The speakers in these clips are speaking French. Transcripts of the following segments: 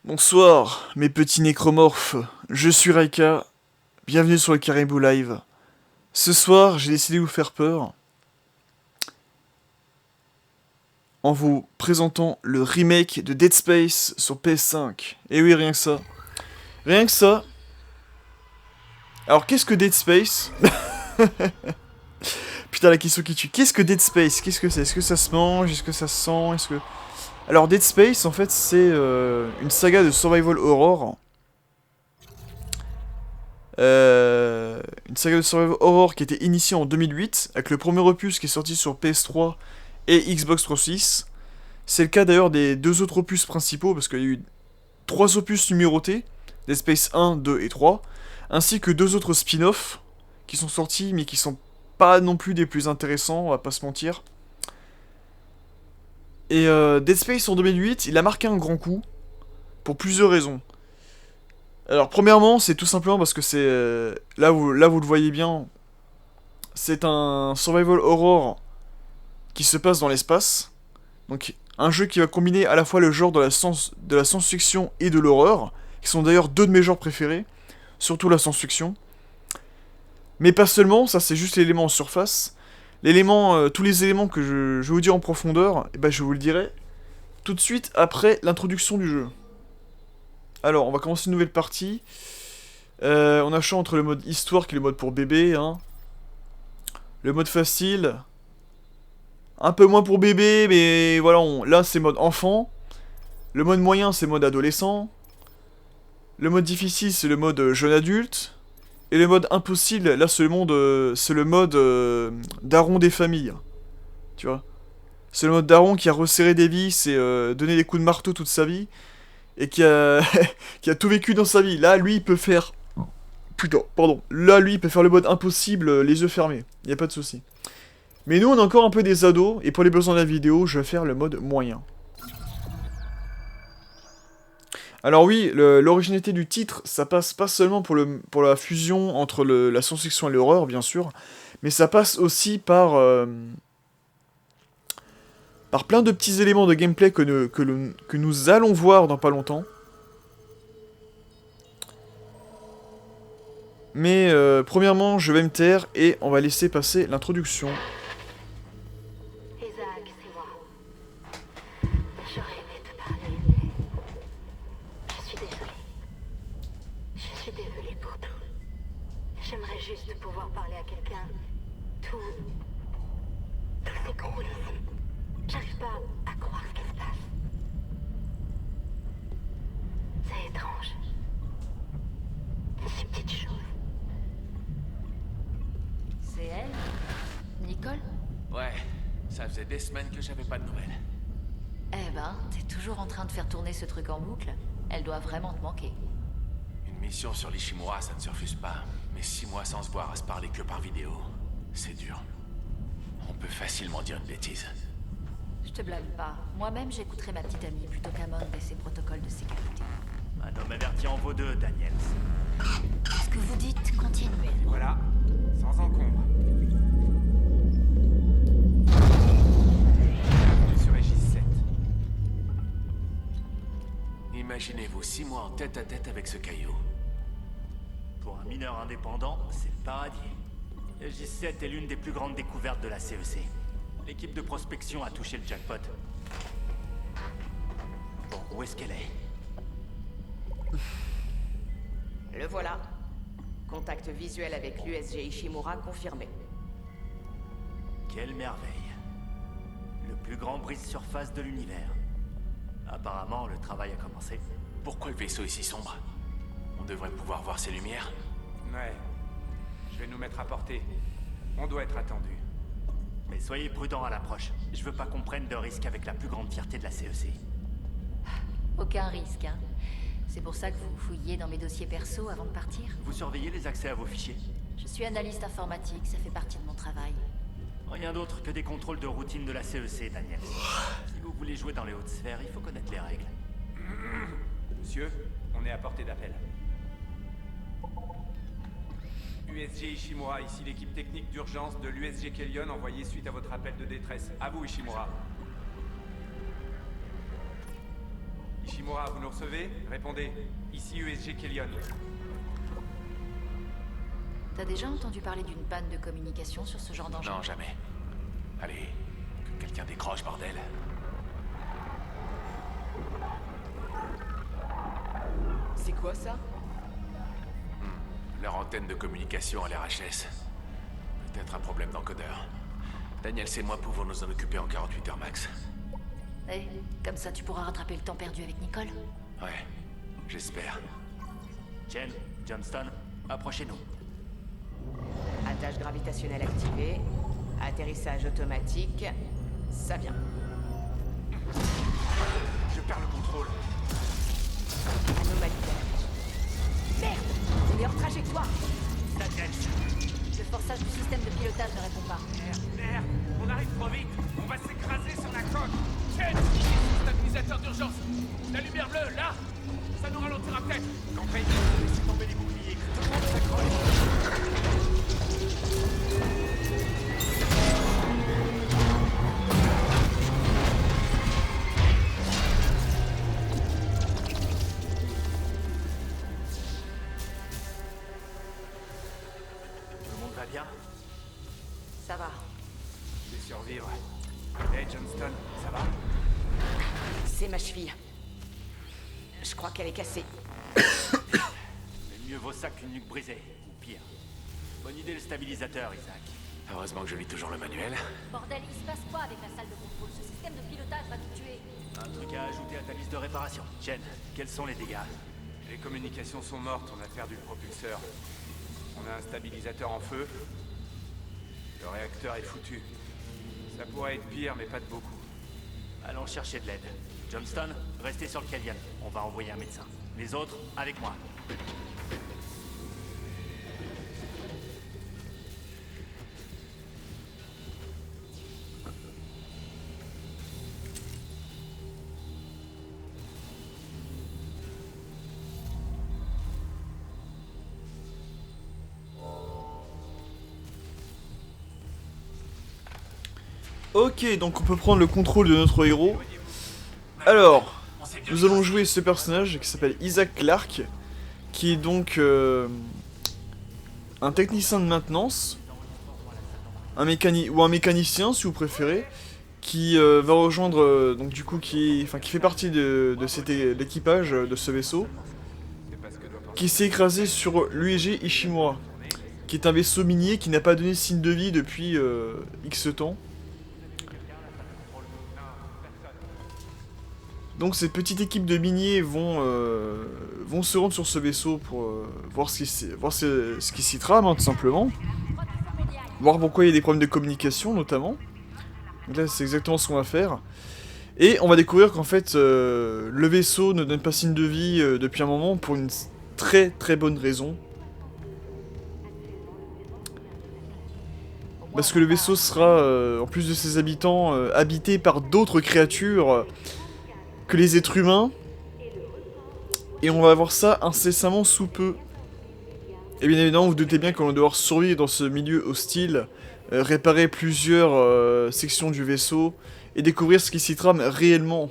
Bonsoir, mes petits nécromorphes. Je suis Raika. Bienvenue sur le Caribou Live. Ce soir, j'ai décidé de vous faire peur en vous présentant le remake de Dead Space sur PS5. Et oui, rien que ça. Rien que ça. Alors, qu'est-ce que Dead Space? Putain, la question qui tue. Qu'est-ce que Dead Space? Qu'est-ce que c'est? Est-ce que ça se mange? Est-ce que ça se sent? Est-ce que... Alors, Dead Space, en fait, c'est une saga de survival horror. Une saga de survival horror qui a été initiée en 2008 avec le premier opus qui est sorti sur PS3 et Xbox 360. C'est le cas d'ailleurs des deux autres opus principaux parce qu'il y a eu trois opus numérotés, Dead Space 1, 2 et 3, ainsi que deux autres spin-offs qui sont sortis mais qui sont pas non plus des plus intéressants, on va pas se mentir. Et Dead Space en 2008, il a marqué un grand coup pour plusieurs raisons. Alors premièrement, c'est tout simplement parce que c'est là vous le voyez bien, c'est un survival horror qui se passe dans l'espace. Donc un jeu qui va combiner à la fois le genre de la science-fiction et de l'horreur, qui sont d'ailleurs deux de mes genres préférés, surtout la science-fiction. Mais pas seulement, ça c'est juste l'élément en surface. Tous les éléments que je vais vous dire en profondeur, et ben je vous le dirai tout de suite après l'introduction du jeu. Alors, on va commencer une nouvelle partie. On a le choix entre le mode histoire qui est le mode pour bébé, hein. Le mode facile, un peu moins pour bébé, mais voilà, là c'est mode enfant. Le mode moyen c'est mode adolescent. Le mode difficile c'est le mode jeune adulte. Et le mode impossible, là c'est le mode daron des familles. Tu vois. C'est le mode daron qui a resserré des vis et donné des coups de marteau toute sa vie. Et qui a, qui a tout vécu dans sa vie. Là, lui, il peut faire... Putain, pardon. Là, lui, il peut faire le mode impossible, les yeux fermés. Y a pas de souci. Mais nous, on est encore un peu des ados, et pour les besoins de la vidéo, je vais faire le mode moyen. Alors oui, l'originalité du titre, ça passe pas seulement pour la fusion entre la science-fiction et l'horreur, bien sûr, mais ça passe aussi par plein de petits éléments de gameplay que nous allons voir dans pas longtemps. Mais premièrement, je vais me taire et on va laisser passer l'introduction. Isaac, c'est moi. J'aurais aimé te parler, mais... Je suis désolée. Je suis désolée pour tout. J'aimerais juste pouvoir parler à quelqu'un. Tout s'écroule ici. J'arrive pas à croire ce qui se passe. C'est étrange. Ces petites choses. C'est elle? Nicole? Ouais, ça faisait des semaines que j'avais pas de nouvelles. Eh ben, t'es toujours en train de faire tourner ce truc en boucle. Elle doit vraiment te manquer. Une mission sur l'Ishimura, ça ne se refuse pas. Mais 6 mois sans se voir, à se parler que par vidéo, c'est dur. On peut facilement dire une bêtise. Je te blague pas. Moi-même, j'écouterai ma petite amie plutôt qu'Amon et ses protocoles de sécurité. Un homme averti en vaut deux, Daniels. Ce que vous dites, continuez. Voilà, sans encombre. Bienvenue sur Aegis 7. Imaginez-vous 6 mois en tête à tête avec ce caillou. Pour un mineur indépendant, c'est le paradis. Aegis 7 est l'une des plus grandes découvertes de la CEC. L'équipe de prospection a touché le jackpot. Bon, où est-ce qu'elle est? Le voilà. Contact visuel avec l'USG Ishimura confirmé. Quelle merveille. Le plus grand brise-surface de l'univers. Apparemment, le travail a commencé. Pourquoi le vaisseau est si sombre? On devrait pouvoir voir ses lumières. Ouais. Je vais nous mettre à portée. On doit être attendu. Mais soyez prudents à l'approche. Je veux pas qu'on prenne de risques avec la plus grande fierté de la CEC. Aucun risque, hein. C'est pour ça que vous fouillez dans mes dossiers perso avant de partir? Vous surveillez les accès à vos fichiers? Je suis analyste informatique, ça fait partie de mon travail. Rien d'autre que des contrôles de routine de la CEC, Daniel. Si vous voulez jouer dans les hautes sphères, il faut connaître les règles. Monsieur, on est à portée d'appel. USG Ishimura, ici l'équipe technique d'urgence de l'USG Kellion envoyée suite à votre appel de détresse. À vous, Ishimura. Ishimura, vous nous recevez? Répondez. Ici USG Kellion. T'as déjà entendu parler d'une panne de communication sur ce genre d'engin? Non, jamais. Allez, que quelqu'un décroche, bordel. C'est quoi ça? Leur antenne de communication à l'RHS. Peut-être un problème d'encodeur. Daniel et moi pouvons nous en occuper en 48 heures max. Eh, comme ça tu pourras rattraper le temps perdu avec Nicole. Ouais, j'espère. Chen, Johnston, approchez-nous. Attache gravitationnelle activée. Atterrissage automatique. Ça vient. Je perds le contrôle. Anomalie d'alerte. Merde! On est hors trajectoire. Le forçage du système de pilotage ne répond pas. Merde, on arrive trop vite. On va s'écraser sur la coque. Chen, stabilisateur d'urgence. La lumière bleue, là. Ça nous ralentira peut-être. Compris. Laissez tomber les boucliers. Tout le monde s'accroche. Tout le monde va bien? Ça va. Je vais survivre. Hey Johnston, ça va? C'est ma cheville. Je crois qu'elle est cassée. Mais mieux vaut ça qu'une nuque brisée, ou pire. Bonne idée le stabilisateur, Isaac. Heureusement que je lis toujours le manuel. Bordel, il se passe quoi avec la salle de contrôle? Ce système de pilotage va nous tuer. Un truc à ajouter à ta liste de réparation. Chen, quels sont les dégâts? Les communications sont mortes, on a perdu le propulseur. On a un stabilisateur en feu. Le réacteur est foutu. Ça pourrait être pire, mais pas de beaucoup. Allons chercher de l'aide. Johnston, restez sur le Kellion. On va envoyer un médecin. Les autres, avec moi. Ok, donc on peut prendre le contrôle de notre héros. Alors, nous allons jouer ce personnage qui s'appelle Isaac Clarke, qui est donc un technicien de maintenance, un mécanicien si vous préférez, qui va rejoindre, donc du coup qui fait partie de l'équipage de ce vaisseau, qui s'est écrasé sur l'USG Ishimura, qui est un vaisseau minier qui n'a pas donné signe de vie depuis X temps. Donc cette petite équipe de miniers vont se rendre sur ce vaisseau pour voir ce qui s'y trame, hein, tout simplement. Voir pourquoi il y a des problèmes de communication, notamment. Donc là, c'est exactement ce qu'on va faire. Et on va découvrir qu'en fait, le vaisseau ne donne pas signe de vie depuis un moment pour une très très bonne raison. Parce que le vaisseau sera, en plus de ses habitants, habité par d'autres créatures que les êtres humains. Et on va voir ça incessamment sous peu. Et bien évidemment, vous vous doutez bien qu'on va devoir survivre dans ce milieu hostile, réparer plusieurs sections du vaisseau, et découvrir ce qui s'y trame réellement.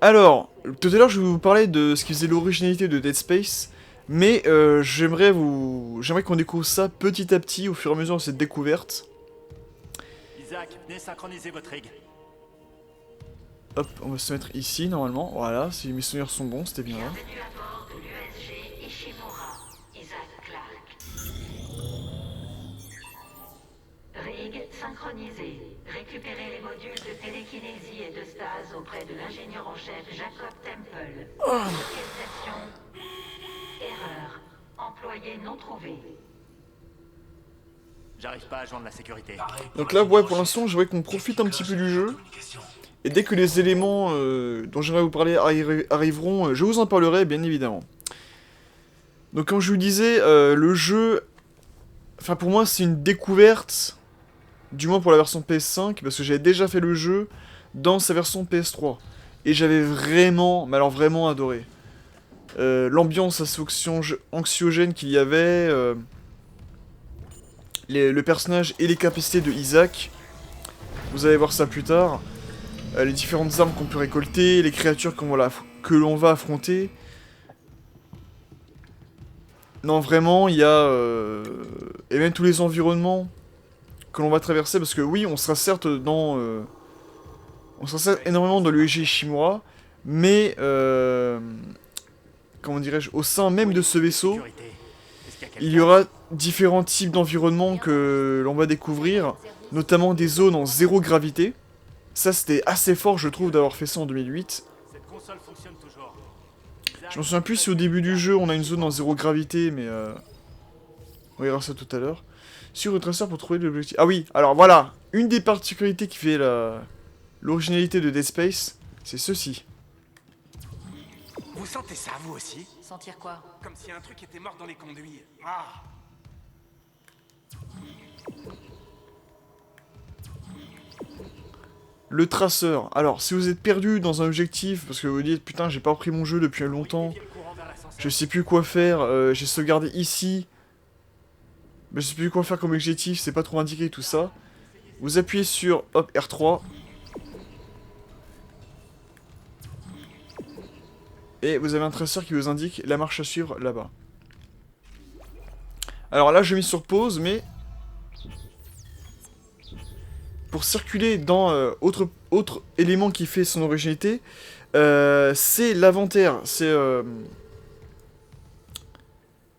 Alors, tout à l'heure je vais vous parler de ce qui faisait l'originalité de Dead Space, mais j'aimerais qu'on découvre ça petit à petit au fur et à mesure de cette découverte. Isaac, venez synchroniser votre rig. Hop, on va se mettre ici normalement, voilà, si mes souvenirs sont bons, c'était bien là. Bienvenue à bord de l'USG Ishimura, Isaac Clarke. Rig synchronisé. Récupérez les modules de télékinésie et de stase auprès de l'ingénieur en chef Jacob Temple. Localisation. Erreur. Employé non trouvé. J'arrive pas à joindre la sécurité. Donc là, ouais, pour l'instant, je voudrais qu'on profite un petit peu du jeu. Et dès que les éléments dont j'aimerais vous parler arriveront, je vous en parlerai, bien évidemment. Donc comme je vous disais, le jeu... Enfin, pour moi, c'est une découverte, du moins pour la version PS5, parce que j'avais déjà fait le jeu dans sa version PS3. Et j'avais vraiment, mais alors vraiment adoré. L'ambiance assez anxiogène qu'il y avait, le personnage et les capacités de Isaac. Vous allez voir ça plus tard. les différentes armes qu'on peut récolter, les créatures que l'on va affronter. Non, vraiment, il y a... et même tous les environnements que l'on va traverser, parce que oui, on sera certes dans... on sera certes énormément dans l'USG Ishimura, mais... comment dirais-je, au sein même de ce vaisseau, il y aura différents types d'environnements que l'on va découvrir, notamment des zones en zéro gravité. Ça, c'était assez fort, je trouve, d'avoir fait ça en 2008. Cette console fonctionne toujours. Je me souviens plus si au début du jeu, on a une zone en zéro gravité, mais... on verra ça tout à l'heure. Sur retraceur pour trouver l'objectif... Ah oui, alors voilà, une des particularités qui fait l'originalité de Dead Space, c'est ceci. Vous sentez ça, vous aussi? Sentir quoi? Comme si un truc était mort dans les conduits. Ah! Le traceur. Alors, si vous êtes perdu dans un objectif, parce que vous vous dites, putain, j'ai pas repris mon jeu depuis longtemps, je sais plus quoi faire, j'ai sauvegardé ici, mais je sais plus quoi faire comme objectif, c'est pas trop indiqué, tout ça. Vous appuyez sur, hop, R3. Et vous avez un traceur qui vous indique la marche à suivre là-bas. Alors là, je mets sur pause, mais... pour circuler dans autre élément qui fait son originalité, c'est l'inventaire, c'est...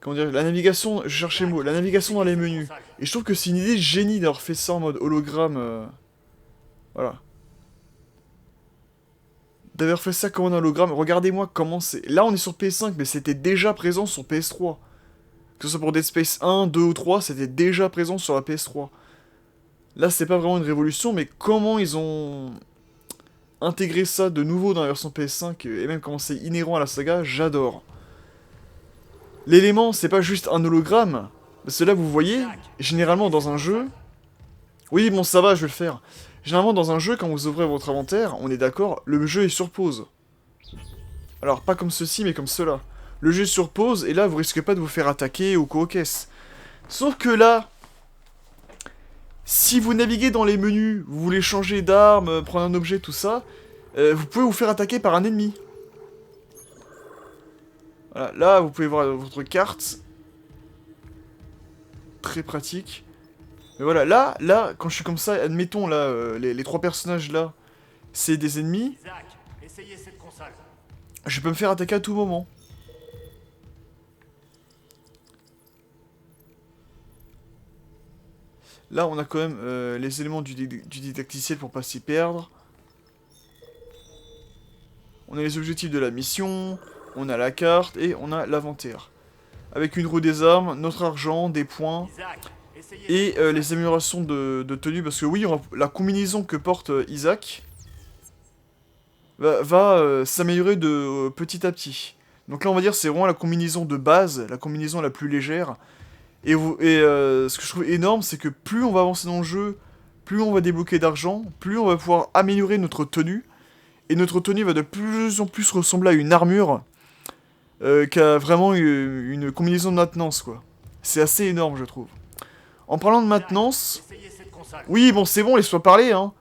comment dire, la navigation, je cherchais le mot, la navigation dans les menus. Et je trouve que c'est une idée de génie d'avoir fait ça en mode hologramme, voilà. D'avoir fait ça comme un hologramme, regardez-moi comment c'est... Là on est sur PS5, mais c'était déjà présent sur PS3. Que ce soit pour Dead Space 1, 2 ou 3, c'était déjà présent sur la PS3. Là, c'est pas vraiment une révolution, mais comment ils ont intégré ça de nouveau dans la version PS5, et même comment c'est inhérent à la saga, j'adore. L'élément, c'est pas juste un hologramme, parce que là, vous voyez, généralement dans un jeu... Oui, bon, ça va, je vais le faire. Généralement, dans un jeu, quand vous ouvrez votre inventaire, on est d'accord, le jeu est sur pause. Alors, pas comme ceci, mais comme cela. Le jeu est sur pause, et là, vous risquez pas de vous faire attaquer ou quoi aux caisses. Sauf que là... si vous naviguez dans les menus, vous voulez changer d'arme, prendre un objet, tout ça, vous pouvez vous faire attaquer par un ennemi. Voilà, là vous pouvez voir votre carte. Très pratique. Mais voilà, là, quand je suis comme ça, admettons là, les trois personnages là, c'est des ennemis. Isaac, essayez cette console. Je peux me faire attaquer à tout moment. Là, on a quand même les éléments du didacticiel pour pas s'y perdre. On a les objectifs de la mission, on a la carte et on a l'inventaire. Avec une roue des armes, notre argent, des points Isaac, essayez et les améliorations de tenue. Parce que oui, la combinaison que porte Isaac va s'améliorer de petit à petit. Donc là, on va dire c'est vraiment la combinaison de base, la combinaison la plus légère. Et ce que je trouve énorme, c'est que plus on va avancer dans le jeu, plus on va débloquer d'argent, plus on va pouvoir améliorer notre tenue. Et notre tenue va de plus en plus ressembler à une armure qu'à vraiment une combinaison de maintenance, quoi. C'est assez énorme, je trouve. En parlant de maintenance... essayez cette console. Oui, bon, c'est bon, laisse-moi parler, hein.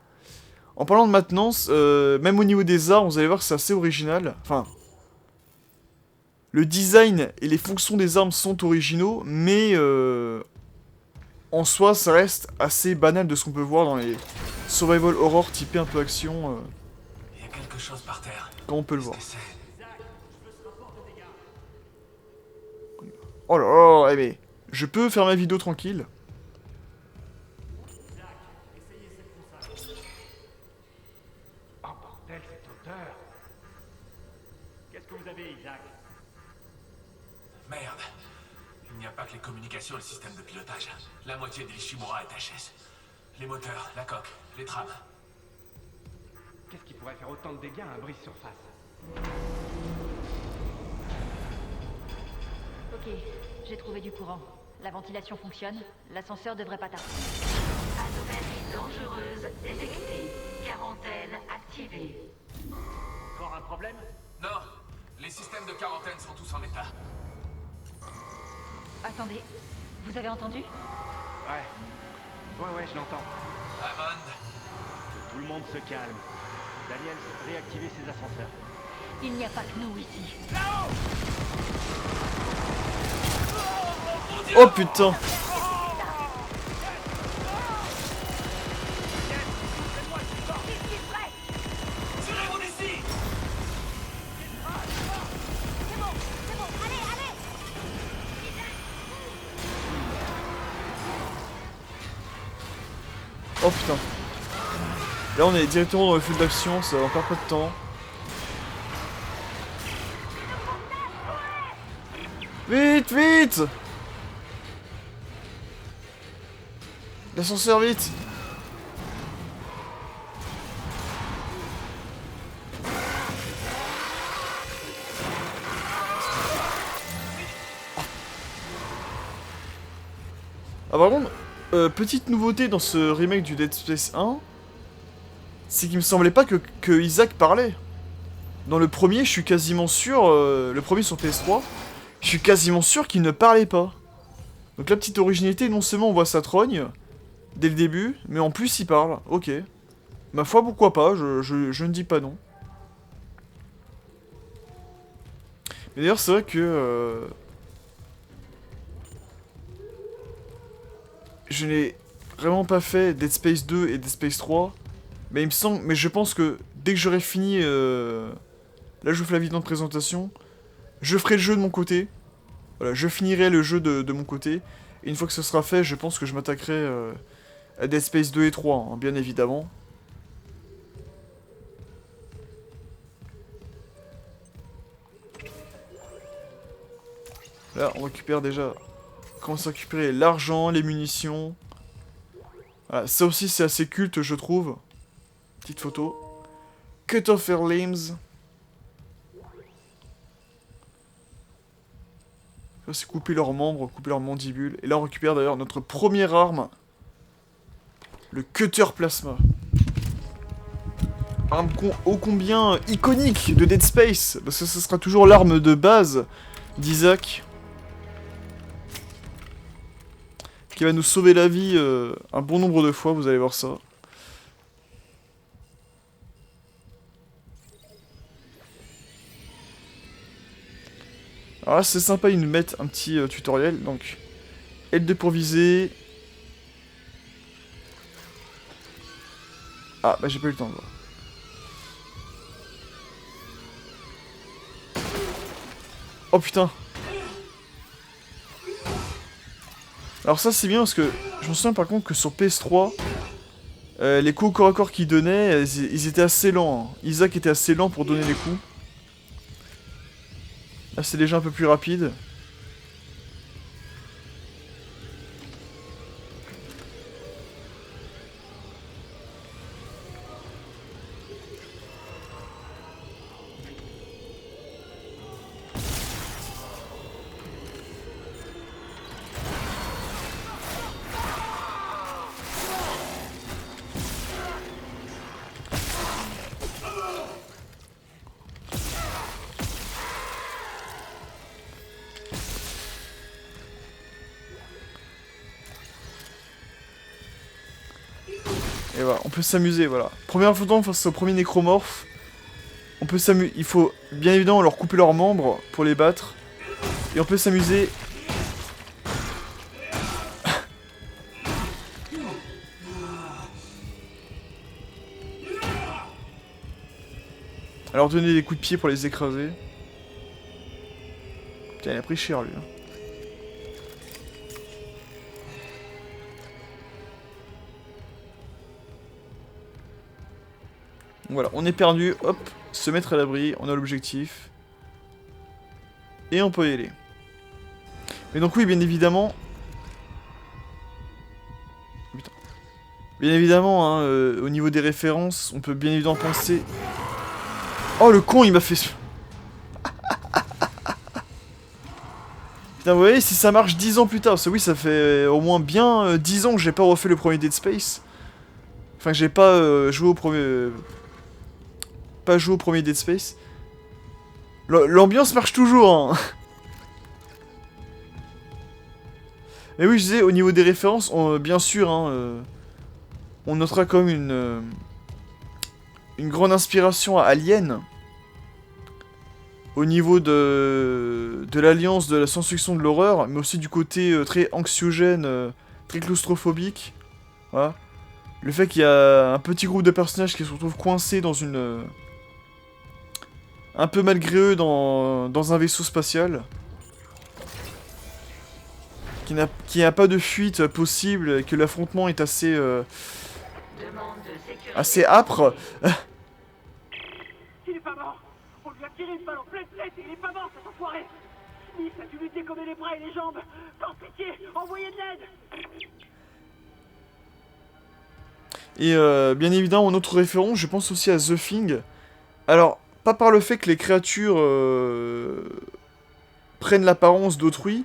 En parlant de maintenance, même au niveau des armes, vous allez voir que c'est assez original. Enfin... le design et les fonctions des armes sont originaux, mais en soi, ça reste assez banal de ce qu'on peut voir dans les survival horror typés un peu action, Il y a quelque chose par terre. quand on peut le voir. Qu'est-ce que c'est? Oh là là, eh mais je peux faire ma vidéo tranquille. Oh bordel, cette odeur. Qu'est-ce que vous avez, Isaac? Merde. Il n'y a pas que les communications et le système de pilotage. La moitié de l'Ishimura est HS. Les moteurs, la coque, les trames. Qu'est-ce qui pourrait faire autant de dégâts à un brise-surface? Ok, j'ai trouvé du courant. La ventilation fonctionne, l'ascenseur devrait pas tarder. Anomalie dangereuse détectée. Quarantaine activée. Encore un problème? Non, les systèmes de quarantaine sont tous en état. Attendez, vous avez entendu? Ouais, je l'entends. Hammond, Que tout le monde se calme. Daniel, réactivez ces ascenseurs. Il n'y a pas que nous ici. Oh putain. Oh putain. Là on est directement dans le feu d'action, ça va encore pas de temps. Vite, vite! L'ascenseur, vite! Ah par contre, petite nouveauté dans ce remake du Dead Space 1, c'est qu'il me semblait pas que Isaac parlait. Dans le premier, je suis quasiment sûr, le premier sur PS3, je suis quasiment sûr qu'il ne parlait pas. Donc la petite originalité, non seulement on voit sa trogne, dès le début, mais en plus il parle, ok. Ma foi, pourquoi pas, je ne dis pas non. Mais d'ailleurs, c'est vrai que... je n'ai vraiment pas fait Dead Space 2 et Dead Space 3, mais il me semble, mais je pense que dès que j'aurai fini, là je vous fais la vidéo de présentation, je ferai le jeu de mon côté, voilà, je finirai le jeu de mon côté, et une fois que ce sera fait, je pense que je m'attaquerai à Dead Space 2 et 3, hein, bien évidemment. Là, on récupère déjà... commence à récupérer l'argent, les munitions. Voilà, ça aussi c'est assez culte je trouve. Petite photo. Cut off their limbs. Ça c'est couper leurs membres, couper leurs mandibules. Et là on récupère d'ailleurs notre première arme. Le cutter plasma. Arme ô combien iconique de Dead Space. Parce que ce sera toujours l'arme de base d'Isaac. Qui va nous sauver la vie un bon nombre de fois, vous allez voir ça. Alors là, c'est sympa, ils nous mettent un petit tutoriel, donc... L2 pour viser... Ah, bah j'ai pas eu le temps de voir. Oh putain! Alors ça c'est bien parce que je me souviens par contre que sur PS3, les coups au corps à corps qu'il donnait, ils étaient assez lents. Hein. Isaac était assez lent pour donner les coups. Là c'est déjà un peu plus rapide. Et voilà, on peut s'amuser, voilà. Première fois face au premier nécromorphe. On peut s'amuser. Il faut bien évidemment leur couper leurs membres pour les battre. Et on peut s'amuser. À leur donner des coups de pied pour les écraser. Putain, il a pris cher lui. Hein. Voilà, on est perdu, hop, se mettre à l'abri, on a l'objectif. Et on peut y aller. Mais donc oui, bien évidemment... Putain. Bien évidemment, hein, au niveau des références, on peut bien évidemment penser... Oh le con, il m'a fait... Putain, vous voyez, si ça marche 10 ans plus tard, parce que oui, ça fait au moins bien 10 ans que j'ai pas refait le premier Dead Space. Enfin, que j'ai pas joué au premier... Pas joué au premier Dead Space. L'ambiance marche toujours, hein. Mais oui, je disais, au niveau des références, bien sûr, hein, on notera comme une une grande inspiration à Alien. Au niveau de l'alliance de la science-fiction de l'horreur, mais aussi du côté très anxiogène, très claustrophobique. Voilà. Le fait qu'il y a un petit groupe de personnages qui se retrouvent coincés dans une... un peu malgré eux dans un vaisseau spatial. Qui n'a pas de fuite possible, et que l'affrontement est assez... assez âpre. Il est pas mort. On lui a tiré une balle en pleine tête et il est pas mort, cet enfoiré. Smith a dû lui décoller les bras et les jambes. Par pitié, envoyez de l'aide. Et bien évidemment, en autre référence, je pense aussi à The Thing. Alors, pas par le fait que les créatures prennent l'apparence d'autrui,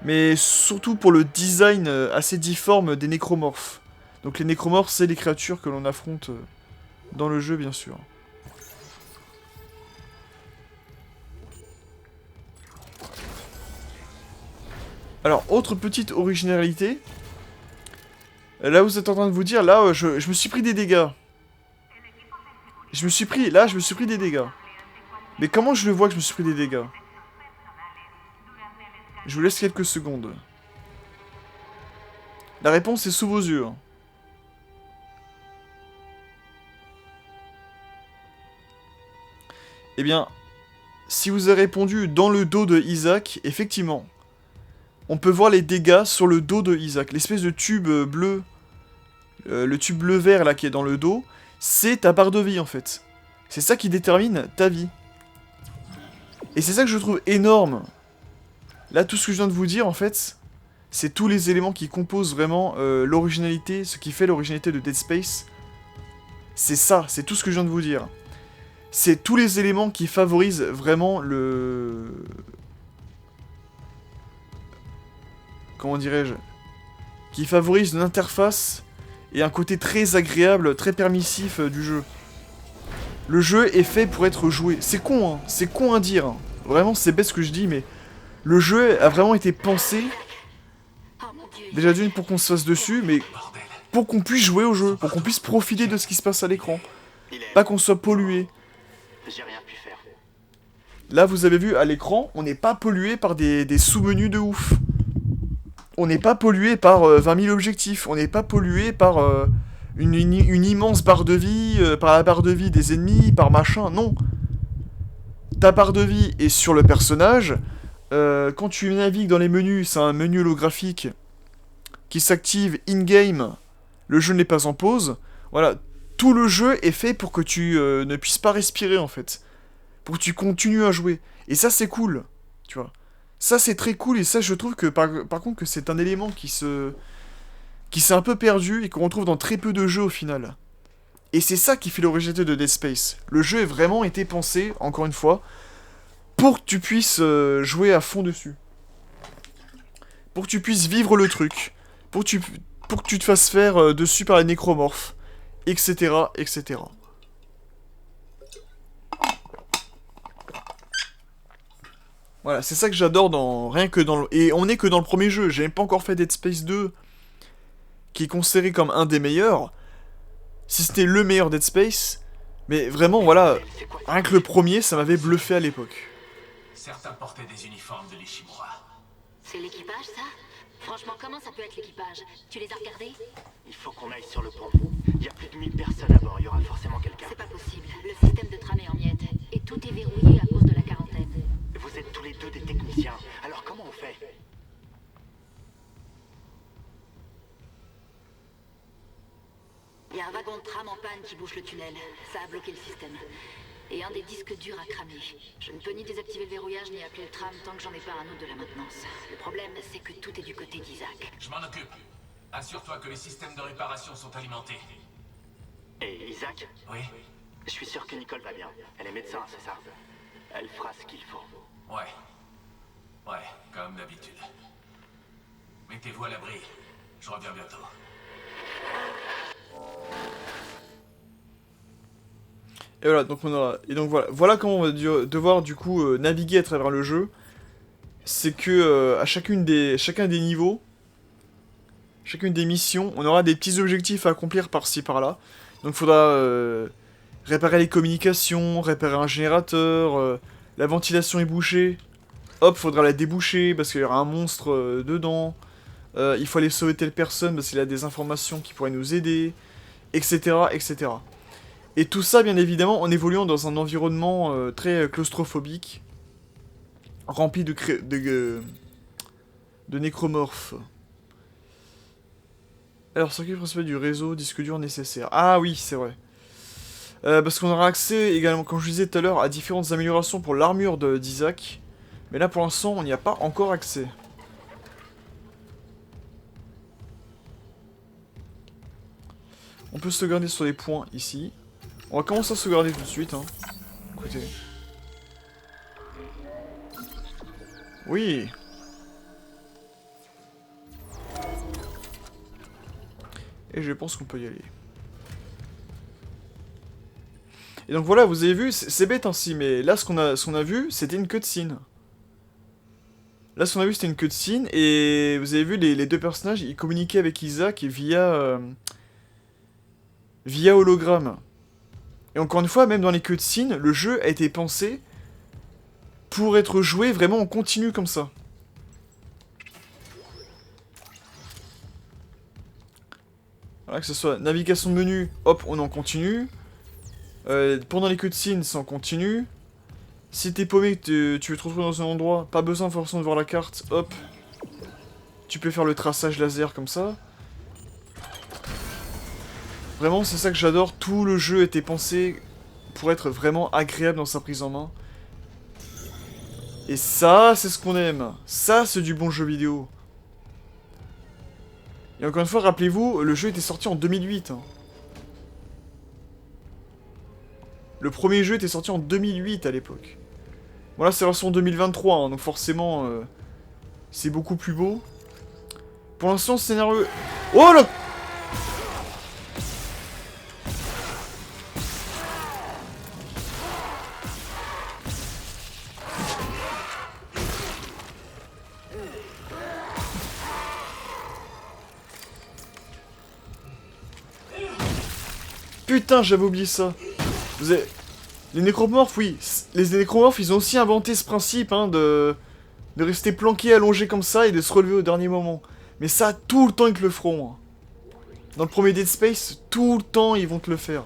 mais surtout pour le design assez difforme des nécromorphes. Donc les nécromorphes, c'est les créatures que l'on affronte dans le jeu, bien sûr. Alors, autre petite originalité. Là, vous êtes en train de vous dire, là, je me suis pris des dégâts. Je me suis pris des dégâts. Mais comment je le vois que je me suis pris des dégâts? Je vous laisse quelques secondes. La réponse est sous vos yeux. Eh bien, si vous avez répondu dans le dos de Isaac, effectivement, on peut voir les dégâts sur le dos de Isaac. L'espèce de tube bleu, le tube bleu-vert là qui est dans le dos, c'est ta barre de vie en fait. C'est ça qui détermine ta vie. Et c'est ça que je trouve énorme. Là, tout ce que je viens de vous dire, en fait, c'est tous les éléments qui composent vraiment l'originalité, ce qui fait l'originalité de Dead Space. C'est ça, c'est tout ce que je viens de vous dire. C'est tous les éléments qui favorisent vraiment le... Comment dirais-je? Qui favorisent l'interface et un côté très agréable, très permissif du jeu. Le jeu est fait pour être joué. C'est con, hein. C'est con à dire. Hein. Vraiment, c'est bête ce que je dis, mais... Le jeu a vraiment été pensé... Déjà d'une pour qu'on se fasse dessus, mais... Pour qu'on puisse jouer au jeu. Pour qu'on puisse profiter de ce qui se passe à l'écran. Pas qu'on soit pollué. J'ai rien pu faire. Là, vous avez vu, à l'écran, on n'est pas pollué par des sous-menus de ouf. On n'est pas pollué par 20 000 objectifs. On n'est pas pollué par une immense barre de vie, par la barre de vie des ennemis, par machin. Non. Ta barre de vie est sur le personnage. Quand tu navigues dans les menus, c'est un menu holographique qui s'active in-game. Le jeu n'est pas en pause. Voilà. Tout le jeu est fait pour que tu ne puisses pas respirer, en fait. Pour que tu continues à jouer. Et ça, c'est cool. Tu vois. Ça, c'est très cool. Et ça, je trouve que, par contre, que c'est un élément qui s'est un peu perdu et qu'on retrouve dans très peu de jeux, au final. Et c'est ça qui fait l'originalité de Dead Space. Le jeu a vraiment été pensé, encore une fois, pour que tu puisses jouer à fond dessus. Pour que tu puisses vivre le truc. Pour que tu te fasses faire dessus par les nécromorphes. Etc. etc. Voilà, c'est ça que j'adore dans... Rien que dans le... Et on est que dans le premier jeu. J'ai même pas encore fait Dead Space 2, qui est considéré comme un des meilleurs. Si c'était le meilleur Dead Space. Mais vraiment, voilà, rien que le premier, ça m'avait bluffé à l'époque. Certains portaient des uniformes de l'Ishimura. C'est l'équipage, ça? Franchement, comment ça peut être l'équipage? Tu les as regardés? Il faut qu'on aille sur le pont. Il y a plus de 1000 personnes à bord, il y aura forcément quelqu'un. C'est pas possible. Le système de tram est en miettes. Et tout est verrouillé à cause de la quarantaine. Vous êtes tous les deux des techniciens, alors comment on fait? Il y a un wagon de tram en panne qui bouche le tunnel. Ça a bloqué le système. Et un des disques durs a cramé. Je ne peux ni désactiver le verrouillage ni appeler le tram tant que j'en ai pas un autre de la maintenance. Le problème, c'est que tout est du côté d'Isaac. Je m'en occupe. Assure-toi que les systèmes de réparation sont alimentés. Et Isaac? Oui? Je suis sûr que Nicole va bien. Elle est médecin, c'est ça? Elle fera ce qu'il faut. Ouais. Ouais, comme d'habitude. Mettez-vous à l'abri. Je reviens bientôt. Et voilà, donc voilà comment on va devoir du coup naviguer à travers le jeu. C'est que à chacun des niveaux, chacune des missions, on aura des petits objectifs à accomplir par-ci par-là. Donc il faudra réparer les communications, réparer un générateur, la ventilation est bouchée. Hop, faudra la déboucher parce qu'il y aura un monstre dedans. Il faut aller sauver telle personne parce qu'il a des informations qui pourraient nous aider, etc., etc. Et tout ça, bien évidemment, en évoluant dans un environnement très claustrophobique, rempli de nécromorphes. Alors, circuit principal du réseau, disque dur nécessaire. Ah oui, c'est vrai. Parce qu'on aura accès également, comme je disais tout à l'heure, à différentes améliorations pour l'armure d'Isaac. Mais là, pour l'instant, on n'y a pas encore accès. On peut se garder sur les points ici. On va commencer à se garder tout de suite. Hein. Écoutez. Oui. Et je pense qu'on peut y aller. Et donc voilà, vous avez vu, c'est bête ainsi, mais là ce qu'on a vu, c'était une cutscene. Là ce qu'on a vu, c'était une cutscene, et vous avez vu les deux personnages, ils communiquaient avec Isaac via hologramme. Et encore une fois, même dans les cutscenes, le jeu a été pensé pour être joué vraiment en continu comme ça. Voilà, que ce soit navigation de menu, hop, on en continue. Pendant les cutscenes, c'est en continu. Si t'es paumé, que tu veux te retrouver dans un endroit, pas besoin forcément de voir la carte, hop. Tu peux faire le traçage laser comme ça. Vraiment, c'est ça que j'adore. Tout le jeu était pensé pour être vraiment agréable dans sa prise en main. Et ça, c'est ce qu'on aime. Ça, c'est du bon jeu vidéo. Et encore une fois, rappelez-vous, le jeu était sorti en 2008. Hein. Le premier jeu était sorti en 2008 à l'époque. Bon là, c'est la version 2023, hein, donc forcément, c'est beaucoup plus beau. Pour l'instant, le scénario... Oh là! Putain, j'avais oublié ça. Vous avez... Les nécromorphes, oui. Les nécromorphes, ils ont aussi inventé ce principe, hein, de rester planqués, allongés comme ça et de se relever au dernier moment. Mais ça, tout le temps, ils te le feront. Hein. Dans le premier Dead Space, tout le temps, ils vont te le faire.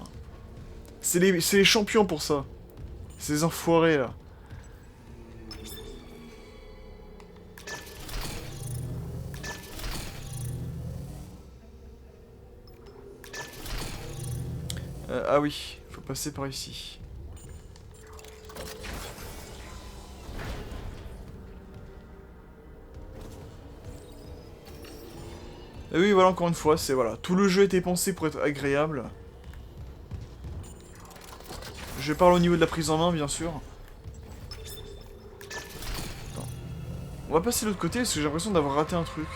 C'est les champions pour ça. Ces enfoirés, là. Ah oui, faut passer par ici. Et oui, voilà, encore une fois, c'est voilà. Tout le jeu était pensé pour être agréable. Je parle au niveau de la prise en main, bien sûr. Attends. On va passer de l'autre côté parce que j'ai l'impression d'avoir raté un truc.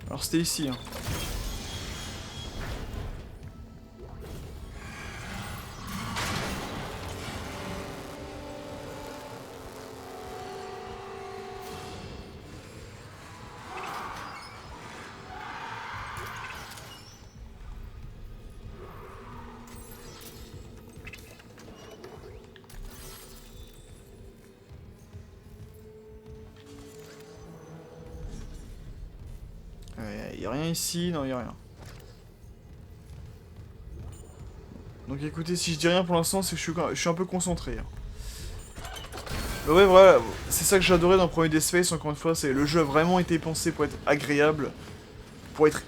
Alors c'était ici, hein. Y'a rien ici, non y'a rien. Donc écoutez, si je dis rien pour l'instant, c'est que je suis un peu concentré. Hein. Mais ouais, voilà, c'est ça que j'adorais dans le premier Dead Space, encore une fois, c'est le jeu a vraiment été pensé pour être agréable, pour être...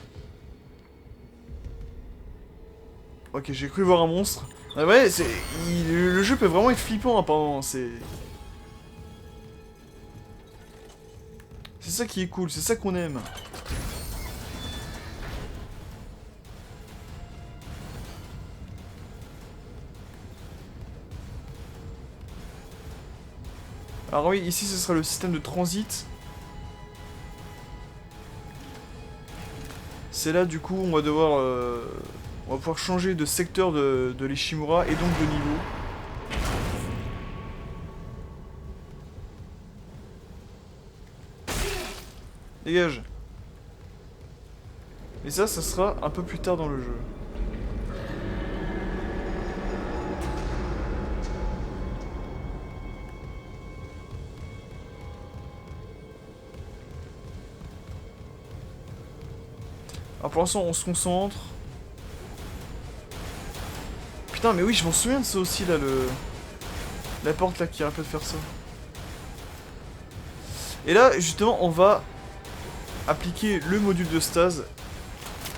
Ok, j'ai cru voir un monstre. Ah ouais, le jeu peut vraiment être flippant, apparemment, c'est... C'est ça qui est cool, c'est ça qu'on aime. Alors oui, ici ce sera le système de transit. C'est là du coup on va devoir On va pouvoir changer de secteur de l'Ishimura et donc de niveau. Dégage. Et ça sera un peu plus tard dans le jeu. Alors pour l'instant on se concentre. Putain mais oui je m'en souviens de ça aussi là, la porte là qui arrête pas de faire ça. Et là justement on va appliquer le module de stase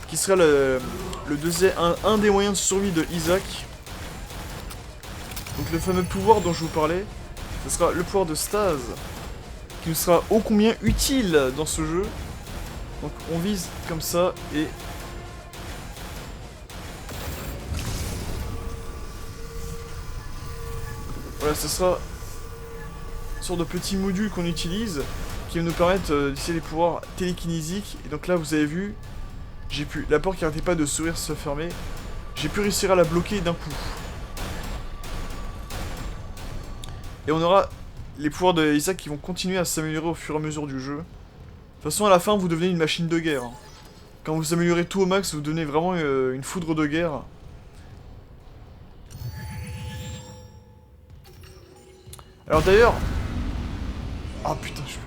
qui sera un des moyens de survie de Isaac. Donc le fameux pouvoir dont je vous parlais, ce sera le pouvoir de stase qui nous sera ô combien utile dans ce jeu. Donc on vise comme ça et... Voilà, ce sera une sorte de petit module qu'on utilise qui va nous permettre d'utiliser les pouvoirs télékinésiques. Et donc là vous avez vu, la porte qui arrêtait pas de s'ouvrir, se fermer, j'ai pu réussir à la bloquer d'un coup. Et on aura les pouvoirs de Isaac qui vont continuer à s'améliorer au fur et à mesure du jeu. De toute façon, à la fin, vous devenez une machine de guerre. Quand vous améliorez tout au max, vous devenez vraiment une foudre de guerre. Alors d'ailleurs... Ah putain, je...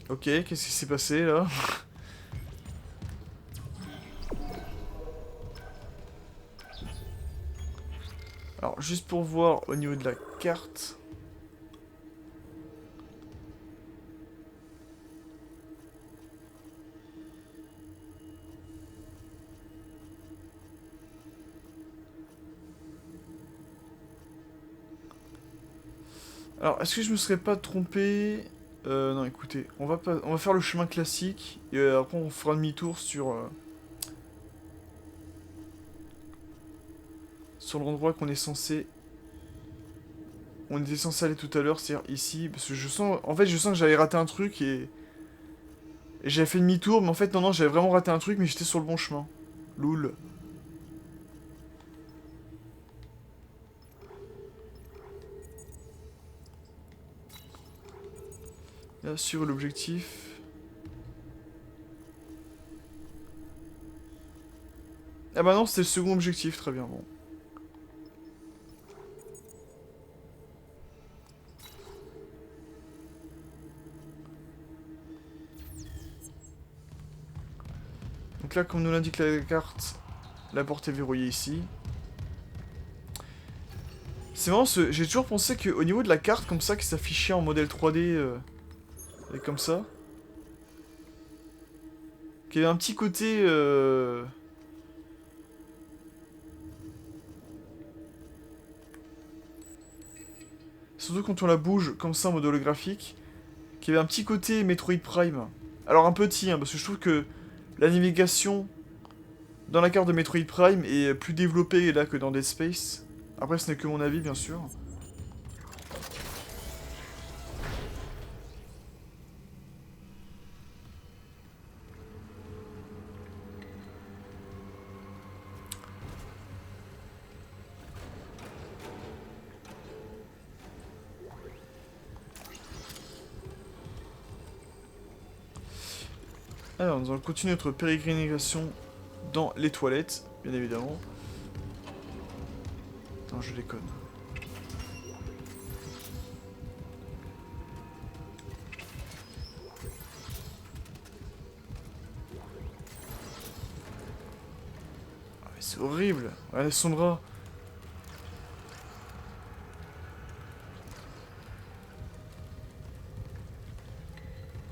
Ok, qu'est-ce qui s'est passé là? Alors, juste pour voir au niveau de la carte. Alors, est-ce que je me serais pas trompé? Non, écoutez, on va faire le chemin classique, et après on fera demi-tour sur l'endroit qu'on est censé... On était censé aller tout à l'heure, c'est-à-dire ici, parce que je sens... En fait, je sens que j'avais raté un truc, et j'avais fait demi-tour, mais en fait, non, j'avais vraiment raté un truc, mais j'étais sur le bon chemin. Loul. Là, sur l'objectif. Ah bah non, c'était le second objectif, très bien, bon. Donc là, comme nous l'indique la carte, la porte est verrouillée ici. C'est marrant, j'ai toujours pensé qu'au niveau de la carte, comme ça, qui s'affichait en modèle 3D... Et comme ça. Qu'il y avait un petit côté... Surtout quand on la bouge comme ça en mode holographique. Qu'il y avait un petit côté Metroid Prime. Alors un petit, hein, parce que je trouve que la navigation dans la carte de Metroid Prime est plus développée là que dans Dead Space. Après ce n'est que mon avis bien sûr. Alors, nous allons continuer notre pérégrination dans les toilettes, bien évidemment. Attends, je déconne. Ah, mais c'est horrible. Regardez son bras.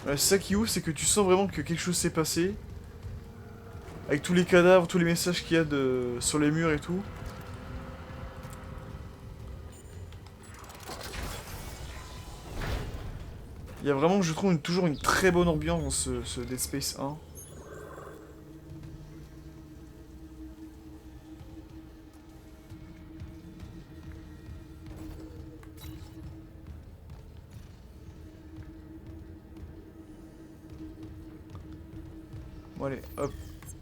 Ouais, c'est ça qui est ouf, c'est que tu sens vraiment que quelque chose s'est passé. Avec tous les cadavres, tous les messages qu'il y a sur les murs et tout. Il y a vraiment, je trouve, toujours une très bonne ambiance dans ce Dead Space 1. Bon allez, hop.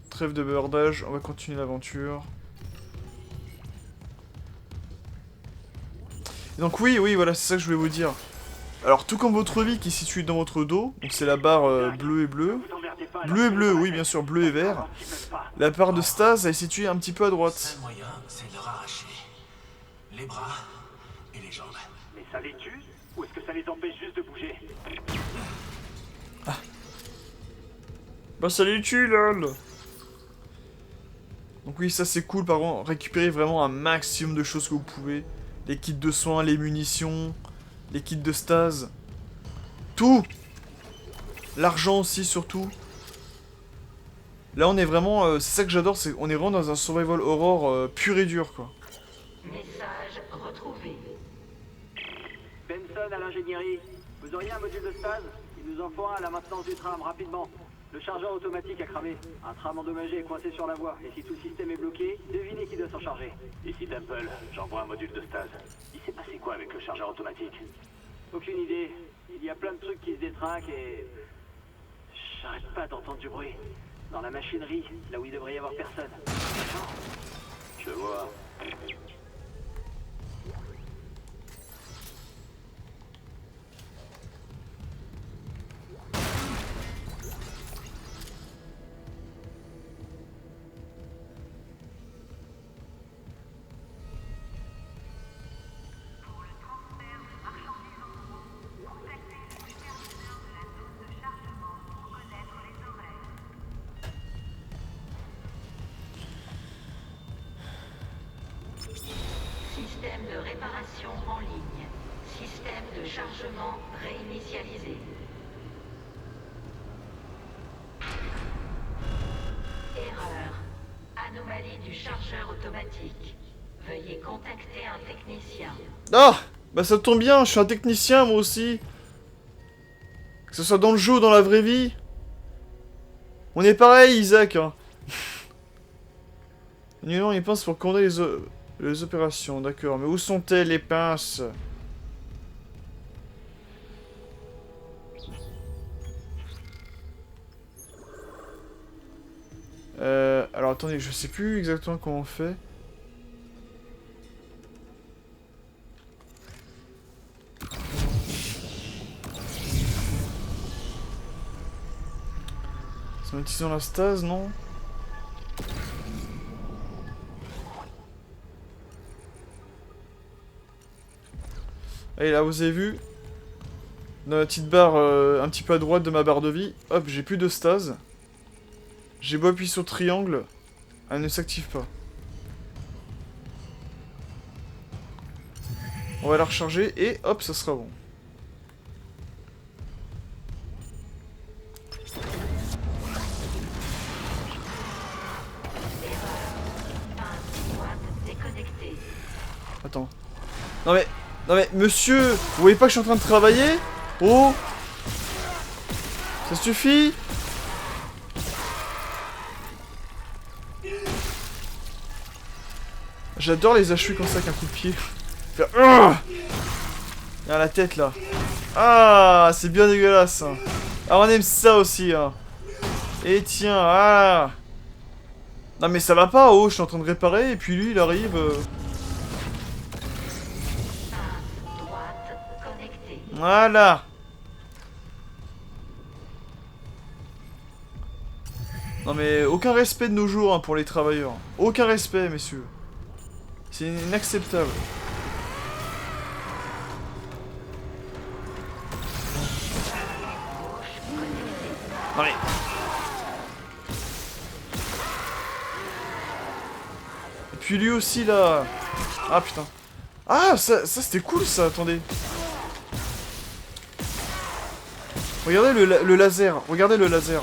Trêve de bavardage, on va continuer l'aventure. Donc oui, voilà, c'est ça que je voulais vous dire. Alors tout comme votre vie qui est située dans votre dos, donc c'est la barre bleue et bleue. Bleu et bleu, oui bien sûr, bleu et vert. La barre de stase, elle est située un petit peu à Le droite. seul moyen, c'est de leur arracher les bras et les jambes. Mais ça les tue ou est-ce que ça les empêche juste de bouger? Bah ça les tue lol. Donc oui, ça c'est cool, par contre, récupérez vraiment un maximum de choses que vous pouvez. Les kits de soins, les munitions, les kits de stase. Tout. L'argent aussi, surtout. Là, on est vraiment... c'est ça que j'adore, c'est qu'on est vraiment dans un survival horror pur et dur, quoi. Message retrouvé. Benson à l'ingénierie. Vous auriez un module de stase? Il nous en faut un à la maintenance du tram, rapidement. Le chargeur automatique a cramé. Un tram endommagé est coincé sur la voie. Et si tout le système est bloqué, devinez qui doit s'en charger. Ici Temple, j'envoie un module de stase. Il s'est passé quoi avec le chargeur automatique? Aucune idée. Il y a plein de trucs qui se détraquent et... J'arrête pas d'entendre du bruit. Dans la machinerie, là où il devrait y avoir personne. Je vois. Système de réparation en ligne. Système de chargement réinitialisé. Erreur. Anomalie du chargeur automatique. Veuillez contacter un technicien. Ah, bah ça tombe bien, je suis un technicien moi aussi. Que ce soit dans le jeu ou dans la vraie vie. On est pareil, Isaac. Hein. Non, il pense pour commander les opérations, d'accord. Mais où sont-elles les pinces? Alors attendez, je sais plus exactement comment on fait. C'est en utilisant la stase, non? Allez, là, vous avez vu? Dans la petite barre un petit peu à droite de ma barre de vie, hop, j'ai plus de stase. J'ai beau appuyer sur triangle, elle ne s'active pas. On va la recharger et hop, ça sera bon. Attends. Non mais, monsieur, vous voyez pas que je suis en train de travailler? Oh! Ça suffit? J'adore les achever comme ça avec un coup de pied. Faire... Regarde la tête là. Ah, c'est bien dégueulasse. Hein. Ah, on aime ça aussi. Hein. Et tiens, ah. Non mais ça va pas, oh, je suis en train de réparer et puis lui il arrive... Voilà. Non mais aucun respect de nos jours hein, pour les travailleurs. Aucun respect, messieurs. C'est inacceptable. Non mais... Et puis lui aussi là. Ah putain. Ah ça c'était cool ça, attendez. Regardez le laser, regardez le laser.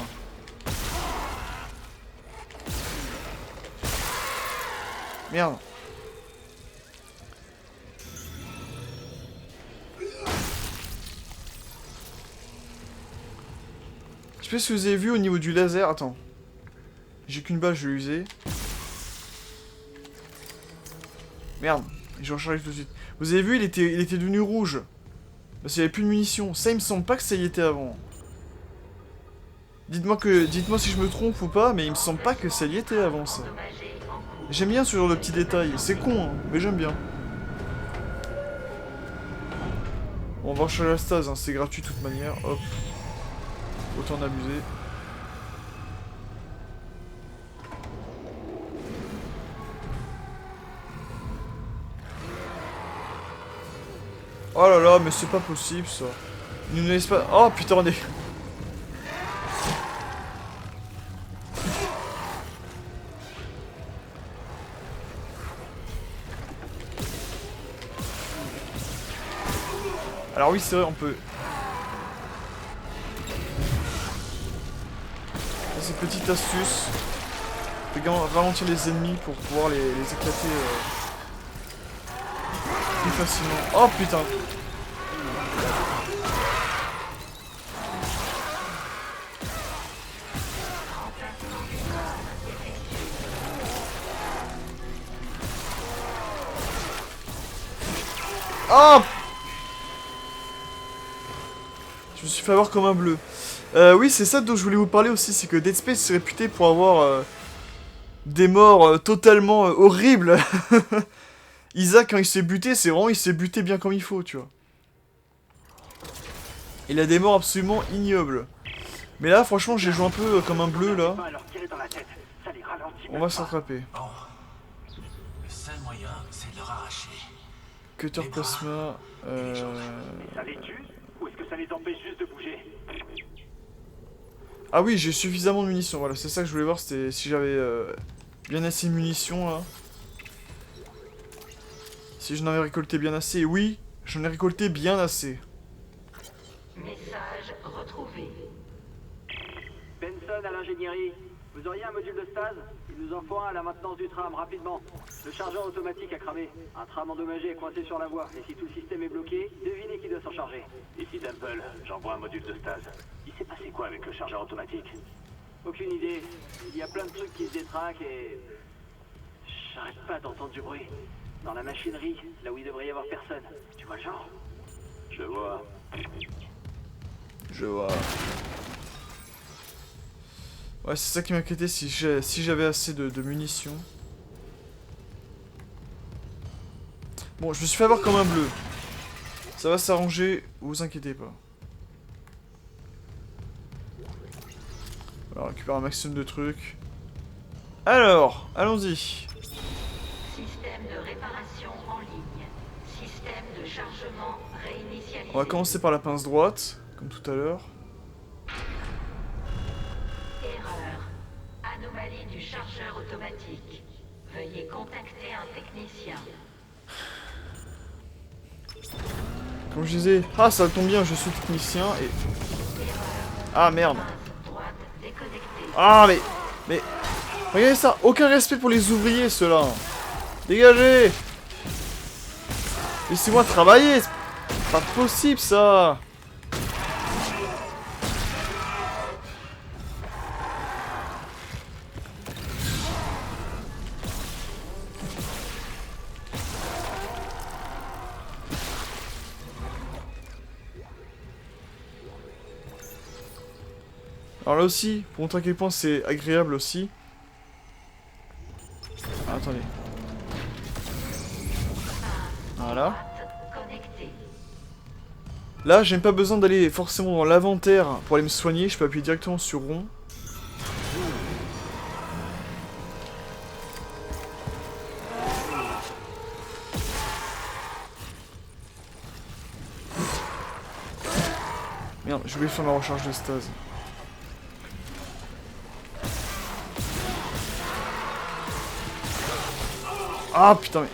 Merde. Je sais pas si vous avez vu au niveau du laser. Attends. J'ai qu'une balle, je vais l'user. Merde, je vais en charger tout de suite. Vous avez vu, il était devenu rouge. Parce qu'il n'y avait plus de munitions. Ça, il me semble pas que ça y était avant. Dites-moi si je me trompe ou pas, mais il me semble pas que ça y était avant, ça. J'aime bien ce genre de petits détails. C'est con, hein, mais j'aime bien. Bon, on va recharger la stase, hein, c'est gratuit de toute manière. Hop. Autant en abuser. Oh là là, mais c'est pas possible ça. Ils nous laissent pas. Oh putain, on est. Alors oui, c'est vrai, on peut. C'est une petite astuce. On peut ralentir les ennemis pour pouvoir les éclater plus facilement. Oh putain. Oh! Je me suis fait avoir comme un bleu. Oui, c'est ça dont je voulais vous parler aussi, c'est que Dead Space est réputé pour avoir des morts totalement horribles. Isaac, quand il s'est buté, c'est vraiment, il s'est buté bien comme il faut, tu vois. Il a des morts absolument ignobles. Mais là, franchement, j'ai joué un peu comme un bleu, là. On va s'attraper. Bon. Le seul moyen, c'est de leur arracher. Cutter plasma. Ça les tue ou est-ce que ça les empêche juste de bouger? Ah oui, j'ai suffisamment de munitions, voilà, c'est ça que je voulais voir, c'était si j'avais bien assez de munitions, là. Si j'en avais récolté bien assez, oui, j'en ai récolté bien assez. Message retrouvé. Benson à l'ingénierie. Vous auriez un module de stase? Il nous en faut un à la maintenance du tram, rapidement. Le chargeur automatique a cramé. Un tram endommagé est coincé sur la voie. Et si tout le système est bloqué, devinez qui doit s'en charger. Ici Temple, j'envoie un module de stase. Il s'est passé quoi avec le chargeur automatique? Aucune idée. Il y a plein de trucs qui se détraquent et... J'arrête pas d'entendre du bruit. Dans la machinerie, là où il devrait y avoir personne. Tu vois le genre? Je vois. Je vois. Ouais, c'est ça qui m'inquiétait, si j'avais assez de munitions. Bon, je me suis fait avoir comme un bleu. Ça va s'arranger, vous inquiétez pas. On va récupérer un maximum de trucs. Alors, allons-y. Système de réparation en ligne. Système de chargement réinitialisé. On va commencer par la pince droite, comme tout à l'heure. Erreur. Anomalie du chargeur automatique. Veuillez contacter un technicien. Comme je disais, ah ça tombe bien, je suis technicien et... Ah merde. Pince droite déconnectée. Ah mais... Regardez ça, aucun respect pour les ouvriers ceux-là. Dégagez. Laissez-moi travailler, c'est pas possible ça. Alors là aussi, pour montrer à quel point c'est agréable aussi. Ah, attendez. Voilà. Connecté. Là, j'ai même pas besoin d'aller forcément dans l'inventaire pour aller me soigner. Je peux appuyer directement sur rond. Merde, j'ai oublié de faire ma recharge de stase. Ah putain mais...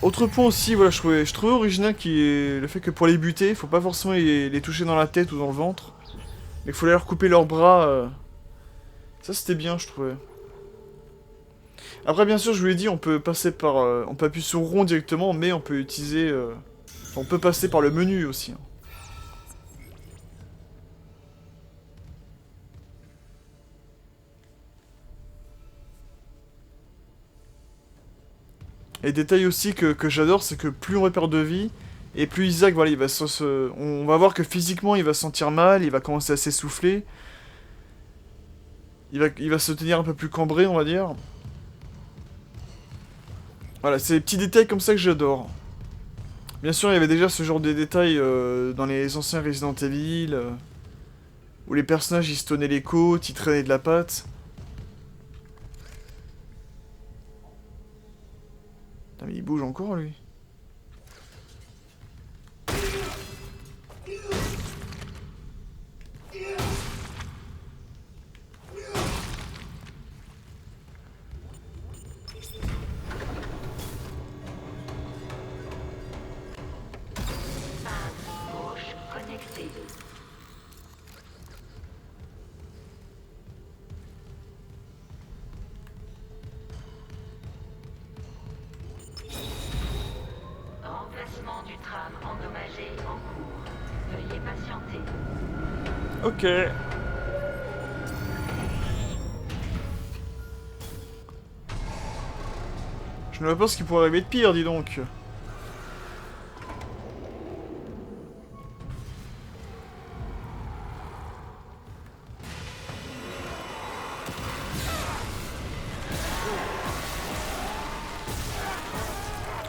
autre point aussi, voilà, je trouvais original qui est le fait que pour les buter, faut pas forcément les toucher dans la tête ou dans le ventre. Mais il faut leur couper leurs bras. Ça c'était bien, je trouvais. Après bien sûr, je vous l'ai dit, on peut passer par... on peut appuyer sur rond directement, mais on peut utiliser... on peut passer par le menu aussi. Hein. Et détail aussi que j'adore, c'est que plus on perd de vie, et plus Isaac, voilà, il va on va voir que physiquement, il va se sentir mal, il va commencer à s'essouffler. Il va se tenir un peu plus cambré, on va dire. Voilà, c'est des petits détails comme ça que j'adore. Bien sûr, il y avait déjà ce genre de détails dans les anciens Resident Evil, où les personnages, ils se tenaient les côtes, ils traînaient de la patte. Putain, mais il bouge encore, lui. Remplacement du tram endommagé en cours. Veuillez patienter. Ok. Je ne vois pas ce qui pourrait arriver de pire, dis donc.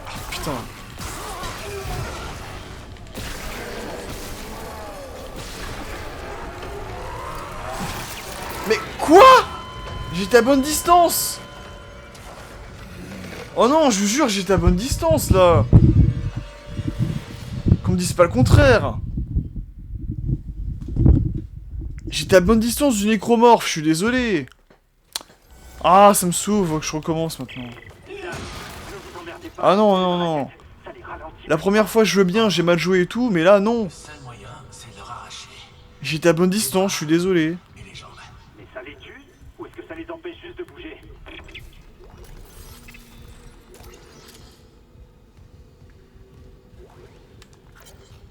Ah, putain. Mais quoi? J'étais à bonne distance. Oh non, je vous jure, j'étais à bonne distance, là. Qu'on me dise pas le contraire. J'étais à bonne distance du nécromorphe, je suis désolé. Ah, ça me saoule, faut que je recommence maintenant. Ah non, non, non. La première fois, je veux bien, j'ai mal joué et tout, mais là, non. J'étais à bonne distance, je suis désolé. Mais ça les tue ou est-ce que ça les empêche juste de bouger?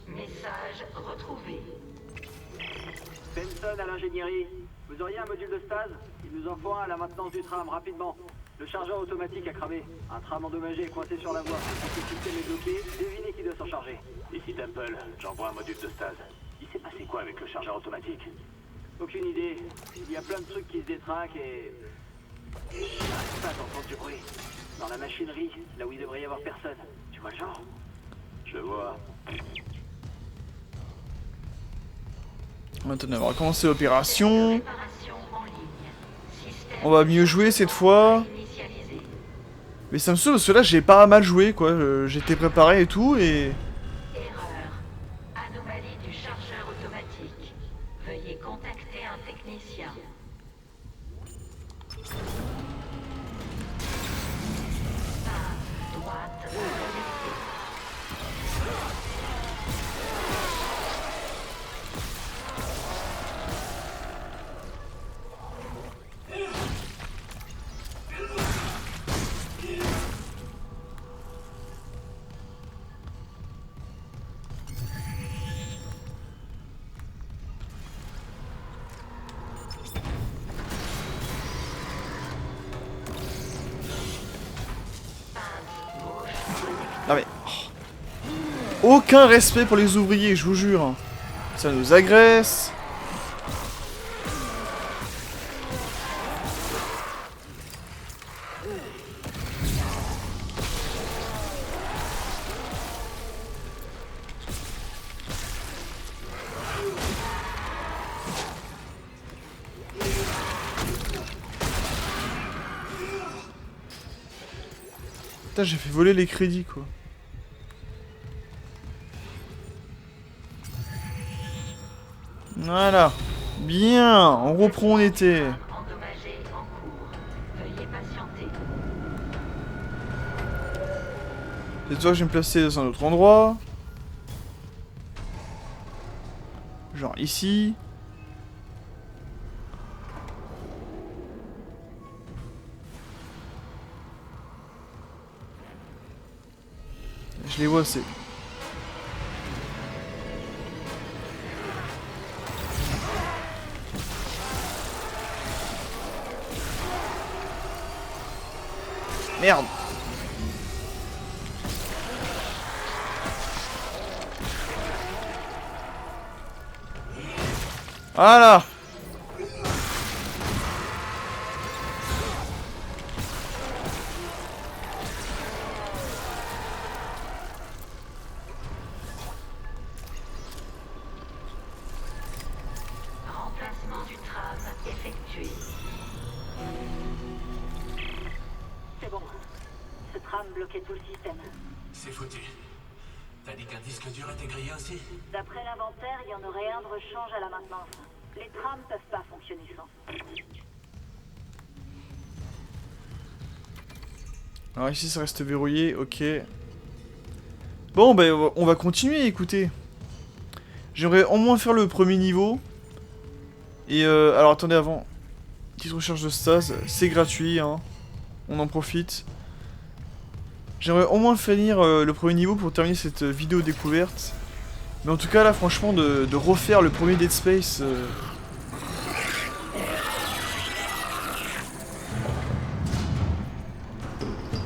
Message retrouvé. Benson à l'ingénierie. Vous auriez un module de stase? Il nous en faut un à la maintenance du tram, rapidement. Le chargeur automatique a cramé. Un tram endommagé est coincé sur la voie. Si le système est bloqué, devinez qui doit s'en charger. Ici Temple, j'envoie un module de stase. Il s'est passé quoi avec le chargeur automatique? Aucune idée. Il y a plein de trucs qui se détraquent et... J'arrête pas d'entendre du bruit. Dans la machinerie, là où il devrait y avoir personne. Tu vois le genre? Je vois. Maintenant, on va commencer l'opération. Préparation en ligne. Système On va mieux jouer cette fois. initialisé. Mais ça me saoule parce que là, j'ai pas mal joué, quoi. J'étais préparé et tout, et... Erreur. Anomalie du chargeur automatique. Veuillez contacter un technicien. Droite reconnectée. Non mais... oh. Aucun respect pour les ouvriers, je vous jure. Ça nous agresse. Putain, j'ai fait voler les crédits, quoi. Voilà. Bien, on reprend où on était. Endommagé en cours. Veuillez patienter. Cette fois, je vais me placer dans un autre endroit. Genre ici. Je les vois assez. Merde. Voilà. Remplacement du tram effectué. C'est bon. Ce tram bloquait tout le système. C'est foutu. T'as dit qu'un disque dur était grillé aussi? D'après l'inventaire, il y en aurait un de rechange à la maintenance. Les trams peuvent pas fonctionner sans. Alors ici ça reste verrouillé, ok. Bon ben on va continuer, écoutez. J'aimerais au moins faire le premier niveau. Et alors attendez avant. Petite recherche de stase, c'est gratuit hein. On en profite. J'aimerais au moins finir le premier niveau pour terminer cette vidéo découverte. Mais en tout cas là franchement de refaire le premier Dead Space...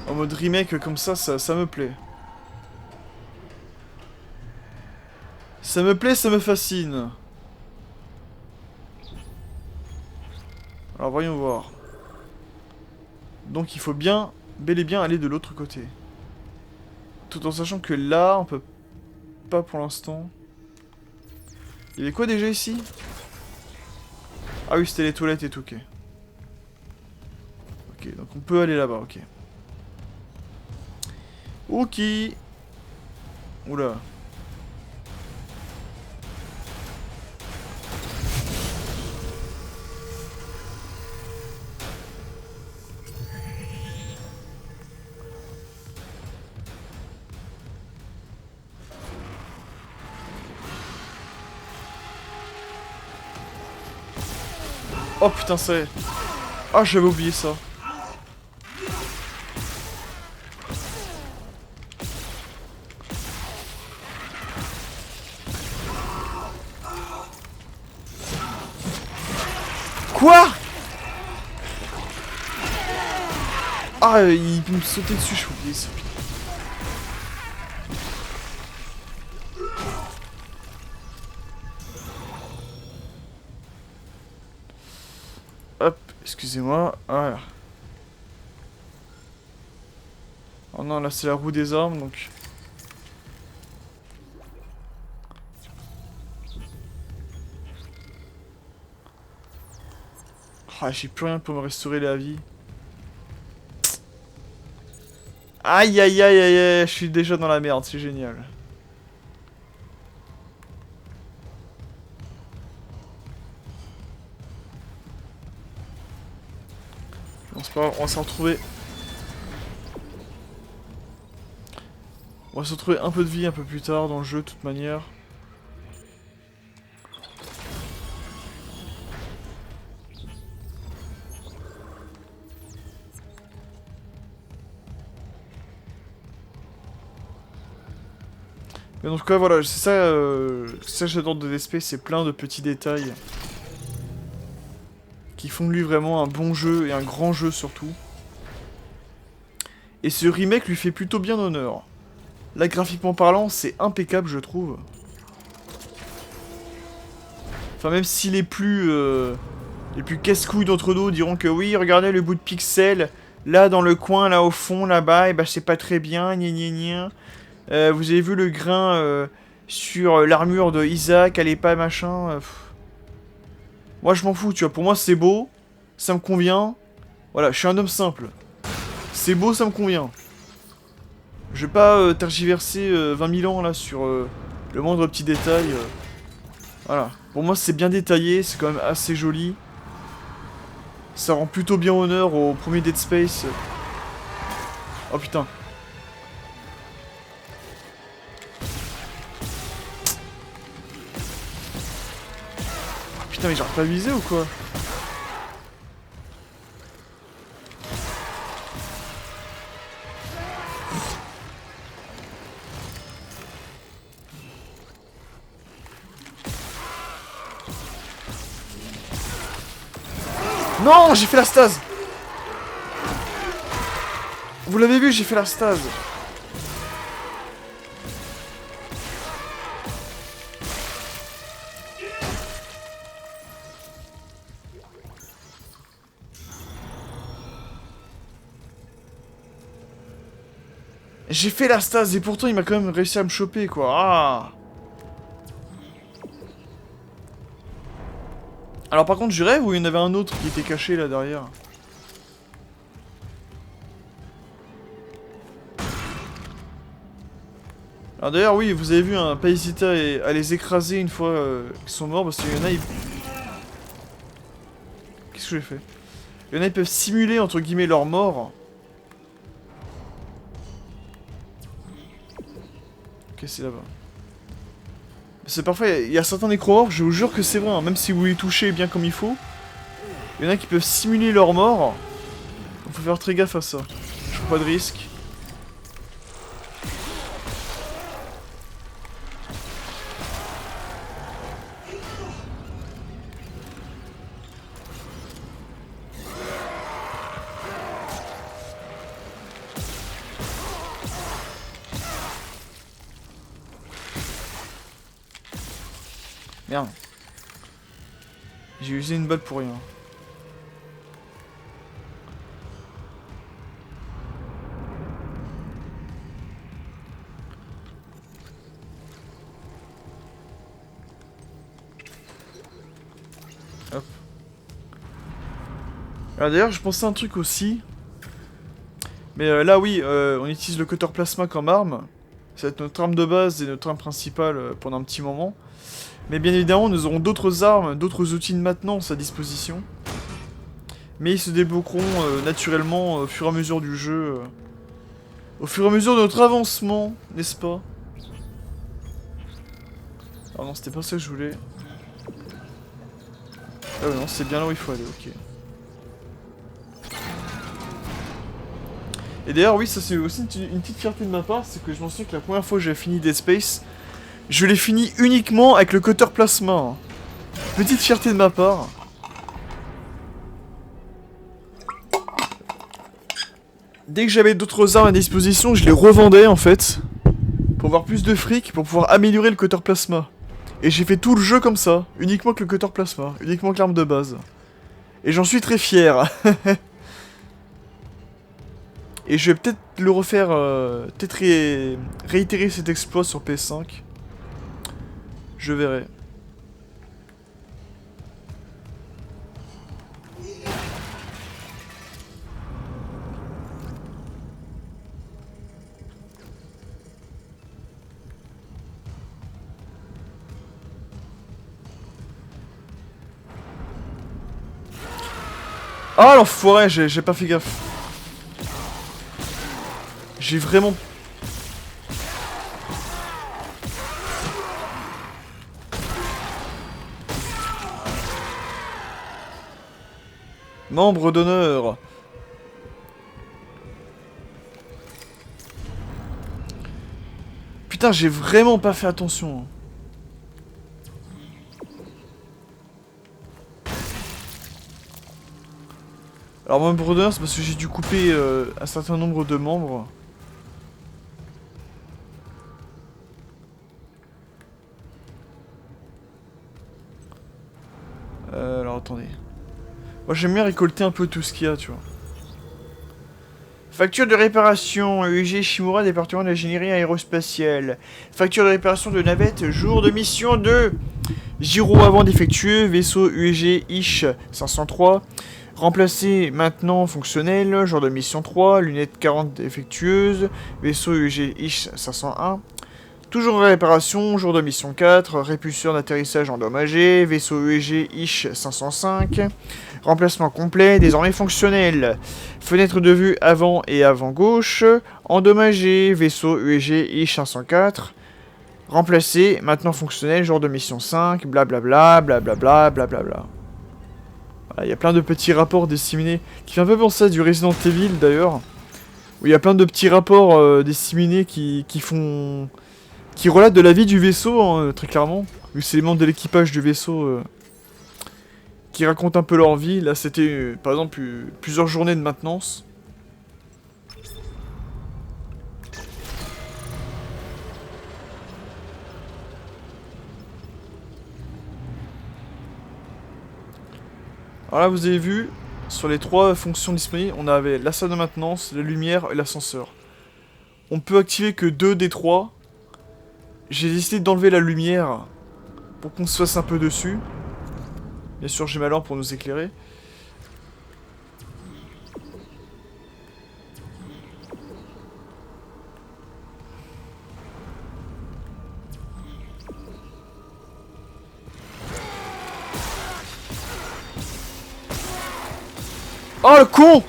En mode remake comme ça me plaît. Ça me plaît, ça me fascine. Alors voyons voir. Donc il faut bien, bel et bien aller de l'autre côté. Tout en sachant que là, on peut pas pour l'instant. Il y avait quoi déjà ici? Ah oui, c'était les toilettes et tout, ok. Ok, donc on peut aller là-bas, ok. Ok. Oula. Oh putain, c'est... Ah, j'avais oublié ça. Quoi? Ah, il peut me sauter dessus, j'ai oublié ça, putain. Hop, excusez-moi, voilà. Oh non, là c'est la roue des armes, donc... Ah, j'ai plus rien pour me restaurer la vie. Aïe aïe aïe aïe aïe, je suis déjà dans la merde, c'est génial. Bon, c'est pas grave, on va se retrouver. On va se retrouver un peu de vie un peu plus tard dans le jeu, de toute manière. Mais en tout cas, voilà, c'est ça, ça que j'adore de Dead Space, c'est plein de petits détails qui font de lui vraiment un bon jeu et un grand jeu surtout. Et ce remake lui fait plutôt bien honneur. Là, graphiquement parlant, c'est impeccable, je trouve. Enfin, même si les plus casse-couilles d'entre nous diront que oui, regardez le bout de pixel, là dans le coin, là au fond, là-bas, et bah c'est pas très bien, gna gna gna. Vous avez vu le grain sur l'armure de Isaac, elle est pas machin. Moi je m'en fous, tu vois, pour moi c'est beau, ça me convient. Voilà, je suis un homme simple. C'est beau, ça me convient. Je vais pas tergiverser 20 000 ans là sur le moindre petit détail. Voilà, pour moi c'est bien détaillé, c'est quand même assez joli. Ça rend plutôt bien honneur au premier Dead Space. Oh putain. Putain, mais j'arrive pas à viser ou quoi? Non, j'ai fait la stase. Vous l'avez vu, j'ai fait la stase. J'ai fait la stase et pourtant il m'a quand même réussi à me choper quoi. Ah. Alors par contre, je rêve ou il y en avait un autre qui était caché là derrière? Alors d'ailleurs, oui, vous avez vu, hein, pas hésiter à les écraser une fois qu'ils sont morts, parce qu'il y en a, ils... Qu'est-ce que j'ai fait? Il y en a, ils peuvent simuler, entre guillemets, leur mort. Ok, c'est là-bas. C'est parfois, il y a certains nécromorphes, je vous jure que c'est vrai, hein, même si vous les touchez bien comme il faut. Il y en a qui peuvent simuler leur mort. Donc faut faire très gaffe à ça. Je prends pas de risque. Merde. J'ai usé une balle pour rien. Hop. Alors d'ailleurs, je pensais à un truc aussi. Mais là, oui, on utilise le cutter plasma comme arme. Ça va être notre arme de base et notre arme principale pendant un petit moment. Mais bien évidemment, nous aurons d'autres armes, d'autres outils de maintenance à disposition. Mais ils se débloqueront naturellement au fur et à mesure du jeu. Au fur et à mesure de notre avancement, n'est-ce pas? Ah non, c'était pas ça que je voulais. Ah ouais, non, c'est bien là où il faut aller, ok. Et d'ailleurs, oui, ça c'est aussi une petite fierté de ma part, c'est que je m'en souviens que la première fois que j'ai fini Dead Space, je l'ai fini uniquement avec le cutter plasma. Petite fierté de ma part. Dès que j'avais d'autres armes à disposition, je les revendais en fait. Pour avoir plus de fric, pour pouvoir améliorer le cutter plasma. Et j'ai fait tout le jeu comme ça, uniquement avec le cutter plasma, uniquement avec l'arme de base. Et j'en suis très fier. Et je vais peut-être le refaire, peut-être réitérer cet exploit sur PS5. Je verrai. Ah l'enfoiré, j'ai pas fait gaffe. J'ai vraiment... Membre d'honneur. Putain, j'ai vraiment pas fait attention. Alors membre d'honneur, c'est parce que j'ai dû couper un certain nombre de membres. Alors attendez. Moi j'aime bien récolter un peu tout ce qu'il y a, tu vois. Facture de réparation, UG Shimura, département de l'ingénierie aérospatiale. Facture de réparation de navette, jour de mission 2. Gyro avant défectueux, vaisseau UEG Ish 503. Remplacé maintenant fonctionnel, jour de mission 3. Lunettes 40 défectueuses, vaisseau UEG Ish 501. Toujours en réparation, jour de mission 4, répulseur d'atterrissage endommagé, vaisseau UEG Ish 505, remplacement complet, désormais fonctionnel, fenêtre de vue avant et avant gauche, endommagé, vaisseau UEG Ish 504, Remplacé, maintenant fonctionnel, jour de mission 5, blablabla, blablabla, blablabla. Voilà, il y a plein de petits rapports disséminés, qui fait un peu penser à du Resident Evil d'ailleurs, où il y a plein de petits rapports disséminés qui relatent de la vie du vaisseau, hein, très clairement, vu que c'est les membres de l'équipage du vaisseau qui racontent un peu leur vie. Là, c'était, par exemple, plusieurs journées de maintenance. Alors là, vous avez vu, sur les 3 fonctions disponibles, on avait la salle de maintenance, la lumière et l'ascenseur. On peut activer que 2 des 3. J'ai décidé d'enlever la lumière pour qu'on se fasse un peu dessus. Bien sûr, j'ai ma lampe pour nous éclairer. Oh le con!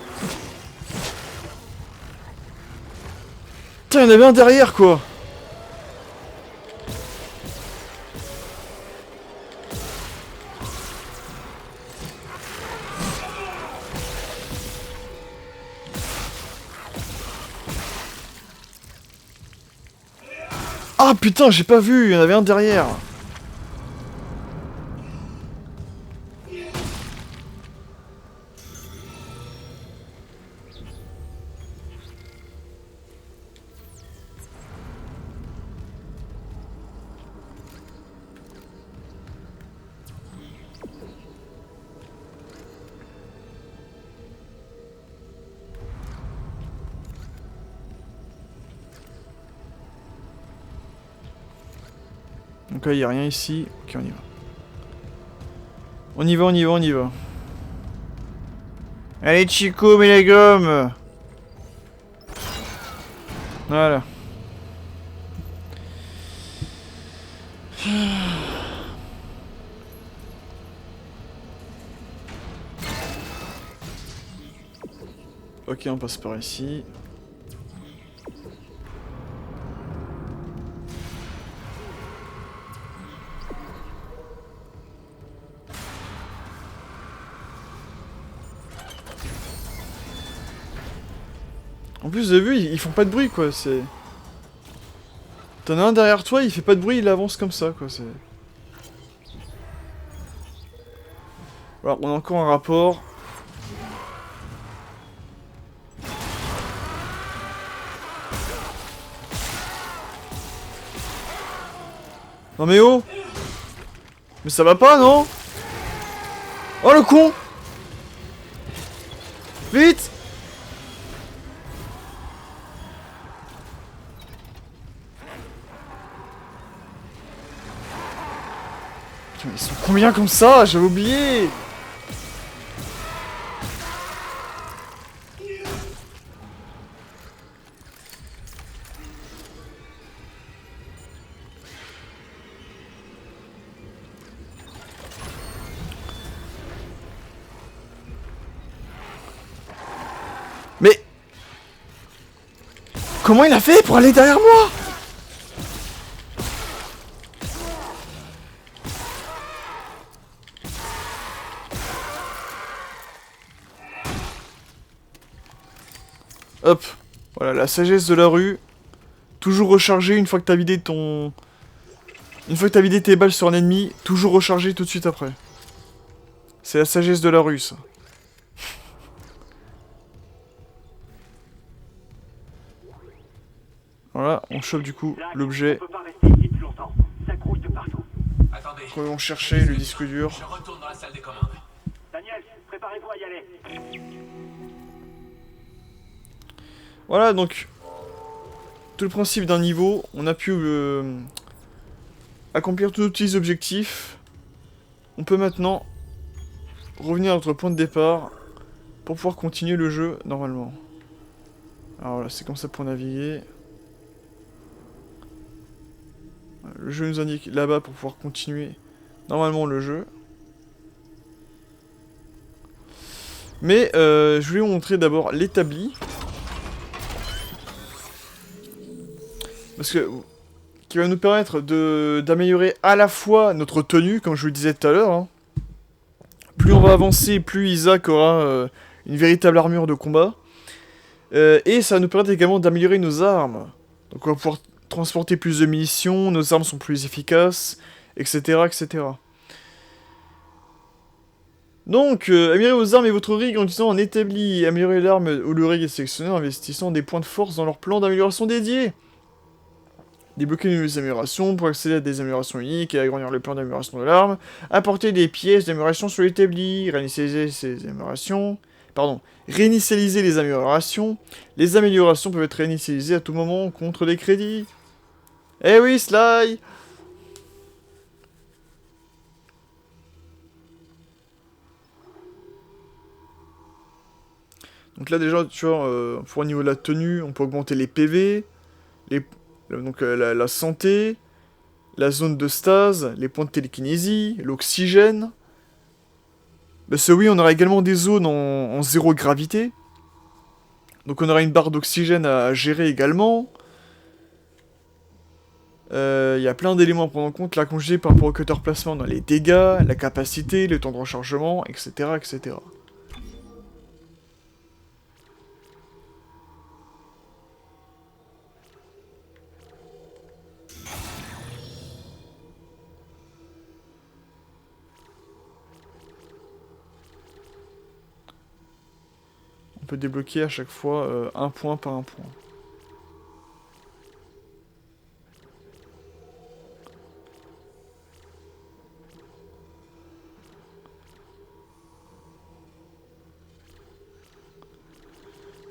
Putain, il y en avait un derrière quoi! Ah putain, j'ai pas vu, il y en avait un derrière! Donc là, il n'y a rien ici. Ok, on y va. On y va, on y va, on y va. Allez, Chico, mets les gommes. Voilà. Ok, on passe par ici. En plus, vous avez vu, ils font pas de bruit, quoi, c'est... T'en as un derrière toi, il fait pas de bruit, il avance comme ça, quoi, c'est... Alors, on a encore un rapport. Non mais oh! Mais ça va pas, non? Oh, le con! Vite! Putain, ils sont combien comme ça? J'avais oublié! Mais... Comment il a fait pour aller derrière moi? Hop. Voilà, la sagesse de la rue. Toujours recharger une fois que t'as vidé ton... Une fois que t'as vidé tes balles sur un ennemi, toujours recharger tout de suite après. C'est la sagesse de la rue, ça. Voilà, on chope du coup l'objet. Quand on cherchait le disque dur. Je retourne dans la salle des commandes. Daniel, préparez-vous à y aller. Voilà, donc... Tout le principe d'un niveau, on a pu accomplir tous nos petits objectifs. On peut maintenant revenir à notre point de départ pour pouvoir continuer le jeu normalement. Alors voilà, c'est comme ça pour naviguer. Le jeu nous indique là-bas pour pouvoir continuer normalement le jeu. Mais je voulais vous montrer d'abord l'établi. Parce que qui va nous permettre d'améliorer à la fois notre tenue, comme je vous le disais tout à l'heure. Hein. Plus on va avancer, plus Isaac aura une véritable armure de combat. Et ça va nous permettre également d'améliorer nos armes. Donc on va pouvoir transporter plus de munitions, nos armes sont plus efficaces, etc. etc. Donc, améliorer vos armes et votre rig en utilisant un établi. Améliorer l'arme ou le rig est sélectionné en investissant des points de force dans leur plan d'amélioration dédié. Débloquer de nouvelles améliorations pour accéder à des améliorations uniques et agrandir le plan d'amélioration de l'arme. Apporter des pièces d'amélioration sur l'établi. Réinitialiser ces améliorations. Pardon. Réinitialiser les améliorations. Les améliorations peuvent être réinitialisées à tout moment contre des crédits. Eh oui, Sly! Donc là déjà, tu vois, pour au niveau de la tenue, on peut augmenter les PV, donc la santé, la zone de stase, les points de télékinésie, l'oxygène. Parce que oui, on aura également des zones en zéro gravité. Donc on aura une barre d'oxygène à gérer également. Il y a plein d'éléments à prendre en compte. Là, comme je disais, par rapport au cutter placement, on a les dégâts, la capacité, le temps de rechargement, etc. etc. On peut débloquer à chaque fois un point par un point.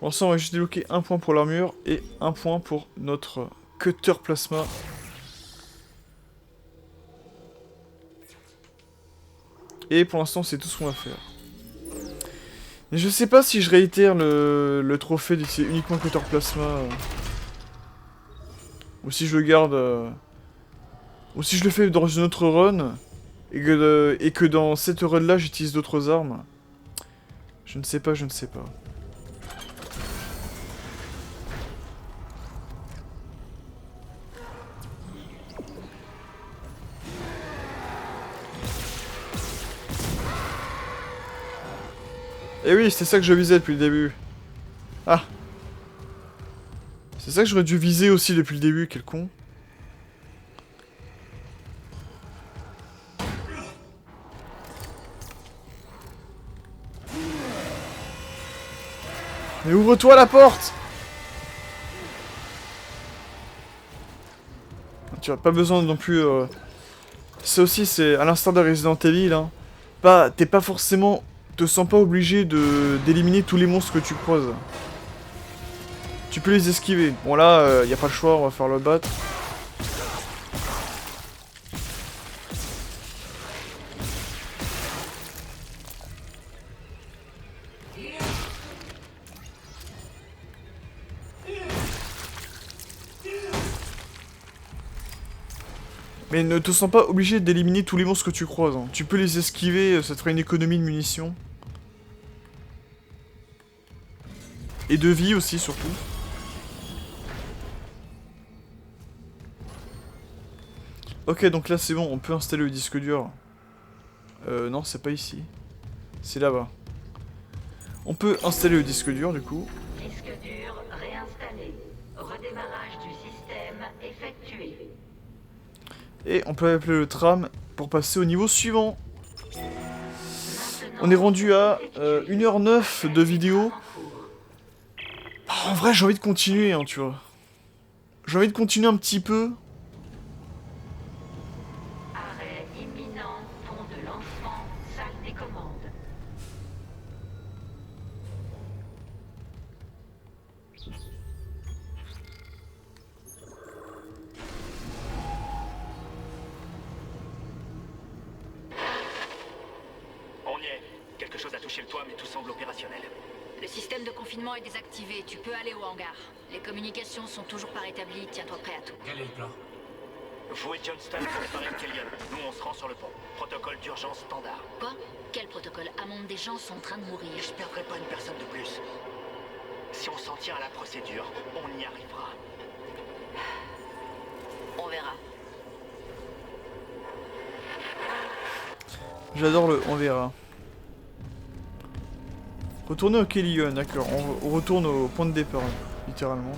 Pour l'instant, on va juste débloquer un point pour l'armure et un point pour notre cutter plasma. Et pour l'instant, c'est tout ce qu'on va faire. Mais je sais pas si je réitère le trophée d'utiliser uniquement cutter plasma. Ou si je le garde. Ou si je le fais dans une autre run. Et que dans cette run là, j'utilise d'autres armes. Je ne sais pas, je ne sais pas. Eh oui, c'est ça que je visais depuis le début. Ah. C'est ça que j'aurais dû viser aussi depuis le début, quel con. Mais ouvre-toi la porte! Tu as pas besoin non plus... Ça aussi, c'est à l'instar de Resident Evil, hein. T'es pas forcément... Te sens pas obligé d'éliminer tous les monstres que tu croises. Tu peux les esquiver. Bon là, y a pas le choix, on va faire le battre. Mais ne te sens pas obligé d'éliminer tous les monstres que tu croises. Hein. Tu peux les esquiver, ça te fera une économie de munitions. Et de vie aussi, surtout. Ok, donc là c'est bon, on peut installer le disque dur. Non, c'est pas ici. C'est là-bas. On peut installer le disque dur, du coup. Disque dur réinstallé. Redémarrage du système effectué. Et on peut appeler le tram pour passer au niveau suivant. Maintenant, On est rendu à 1h09 de vidéo. Oh, en vrai, j'ai envie de continuer, hein, tu vois. J'ai envie de continuer un petit peu. arrêt imminent, pont de lancement, salle des commandes. On y est. Quelque chose a touché le toit, mais tout semble opérationnel. Le système de confinement est désactivé, tu peux aller au hangar. Les communications sont toujours pas rétablies, tiens-toi prêt à tout. Quel est le plan? Vous et Johnston préparez Kellyan. Nous, on se rend sur le pont. Protocole d'urgence standard. Quoi? Quel protocole? Un monde des gens sont en train de mourir. Je perdrai pas une personne de plus. Si on s'en tient à la procédure, on y arrivera. On verra. J'adore le... On verra. Retourner au Kellion, d'accord. On retourne au point de départ, littéralement.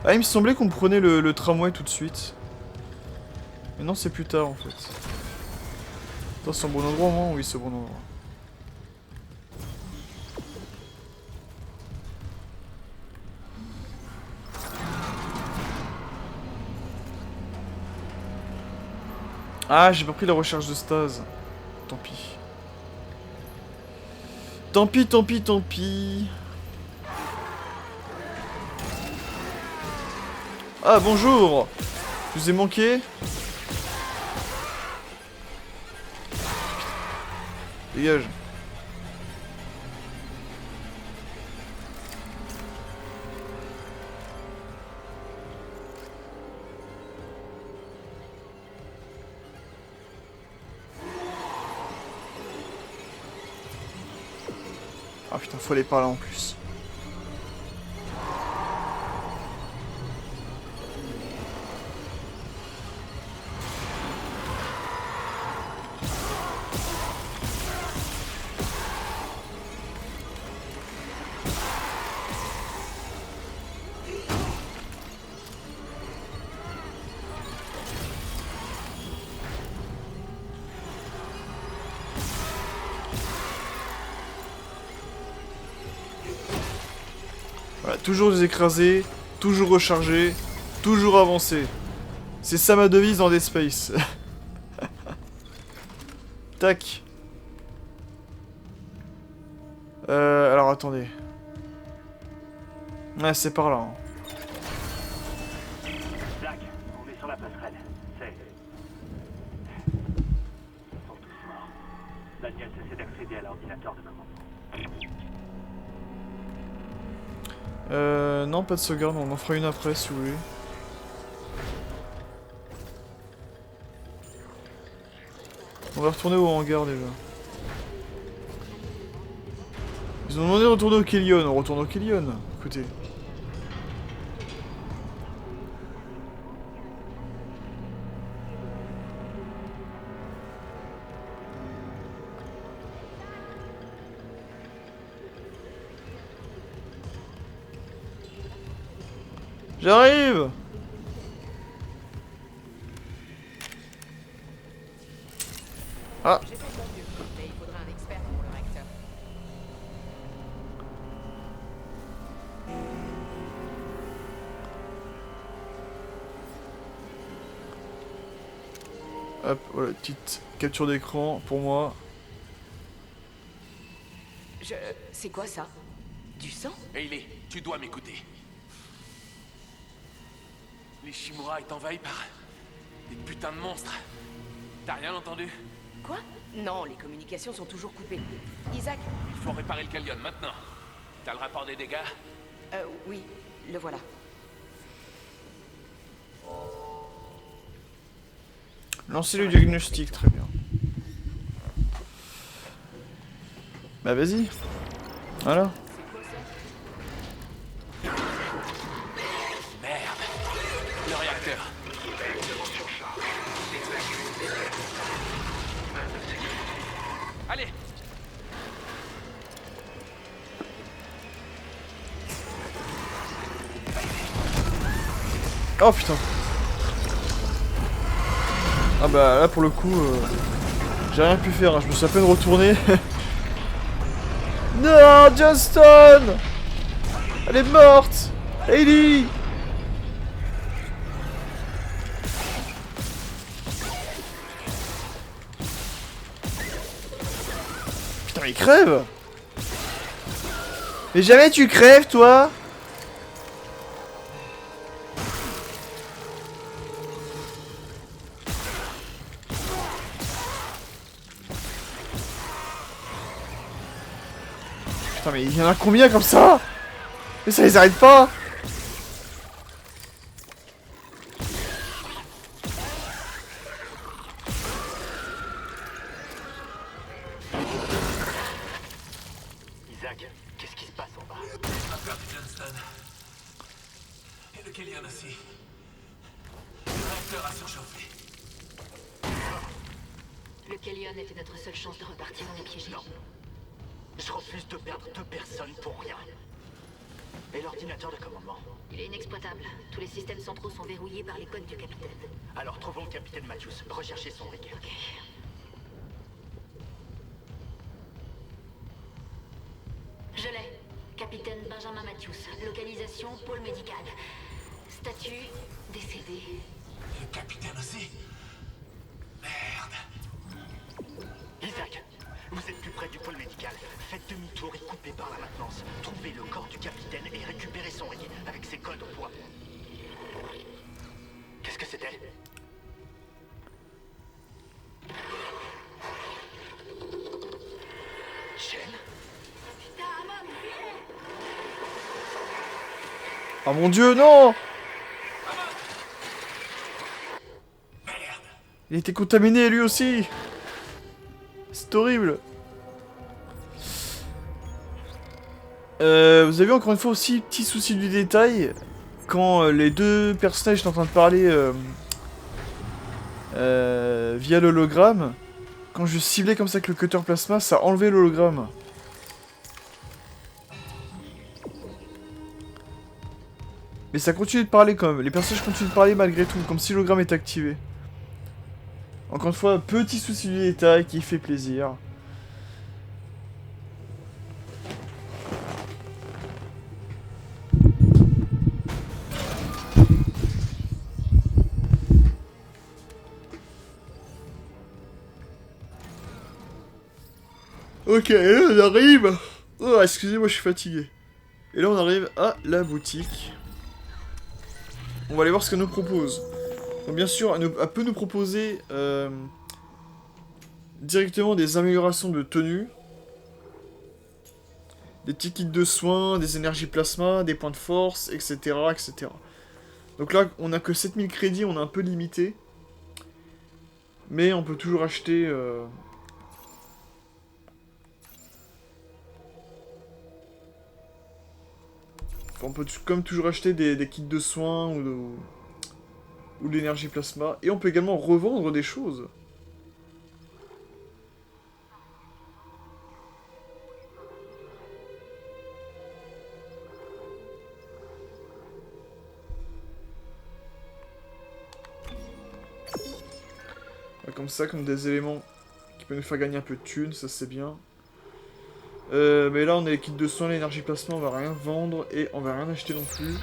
Ah, il me semblait qu'on prenait le tramway tout de suite. Mais non, c'est plus tard, en fait. Attends, c'est un bon endroit, non? Oui, c'est un bon endroit. Ah, j'ai pas pris la recherche de stase. Tant pis. Tant pis, tant pis, tant pis. Ah, bonjour. Je vous ai manqué. Dégage. Ah putain, faut aller par là en plus. Voilà, toujours les écraser, toujours recharger, toujours avancer. C'est ça ma devise dans Dead Space. Tac. Alors attendez. Ouais, c'est par là. Hein. Zach, on est sur la passerelle. C'est... Ils sont tous morts. Daniel essaie d'accéder à l'ordinateur de commandement. Non, pas de sauvegarde, on en fera une après si vous voulez. On va retourner au hangar déjà. Ils ont demandé de retourner au Kellion, on retourne au Kellion. Écoutez. J'arrive! Ah! J'ai fait de mon mieux, mais il faudra un expert pour le réacteur. Hop, voilà, petite capture d'écran pour moi. C'est quoi ça? Du sang? Hayley, tu dois m'écouter. L'Ishimura est envahi par des putains de monstres. T'as rien entendu? Quoi? Non, les communications sont toujours coupées. Isaac? Il faut réparer le Kellion maintenant. T'as le rapport des dégâts? Oui, le voilà. Lancez le diagnostic, très bien. Bah vas-y. Voilà. Merde. Le réacteur. Allez. Oh putain. Ah bah là pour le coup, j'ai rien pu faire, hein. Je me suis à peine retourné. Non, Johnston! Elle est morte! Hayley! Putain, il crève! Mais jamais tu crèves, toi! Putain, mais il y en a combien comme ça? Mais ça les arrête pas! Isaac, qu'est-ce qui se passe en bas? On a perdu Johnston. Et le Kellion aussi. Le réacteur a surchauffé. Le Kellion était notre seule chance de repartir en piégé. Non. Je refuse de perdre 2 personnes pour rien. Et l'ordinateur de commandement? Il est inexploitable. Tous les systèmes centraux sont verrouillés par les codes du capitaine. Alors trouvons le capitaine Matthews. Recherchez son rig. Ok. Je l'ai. Capitaine Benjamin Matthews. Localisation, pôle médical. Statut, décédé. Le capitaine aussi? Merde. Isaac, vous êtes plus près du pôle médical. Faites demi-tour et coupez par la maintenance. Trouvez le corps du capitaine et récupérez son rig. Avec ses codes au poids. Qu'est-ce que c'était? Chen? Ah mon dieu, non! Il était contaminé lui aussi! C'est horrible! Vous avez encore une fois aussi, petit souci du détail, quand les deux personnages sont en train de parler via l'hologramme, quand je ciblais comme ça avec le cutter plasma, ça enlevait l'hologramme. Mais ça continue de parler quand même, les personnages continuent de parler malgré tout, comme si l'hologramme était activé. Encore une fois, petit souci du détail qui fait plaisir. Ok, et là on arrive... Oh, excusez-moi, je suis fatigué. Et là on arrive à la boutique. On va aller voir ce qu'elle nous propose. Donc bien sûr, elle peut nous proposer directement des améliorations de tenue. Des petits kits de soins, des énergies plasma, des points de force, etc. etc. Donc là, on n'a que 7000 crédits, on est un peu limité. Mais on peut toujours acheter... on peut comme toujours acheter des kits de soins ou de l'énergie plasma. Et on peut également revendre des choses. Comme ça, comme des éléments qui peuvent nous faire gagner un peu de thunes, ça c'est bien. Mais là on a les kits de soins, l'énergie plasma, on va rien vendre et on va rien acheter non plus.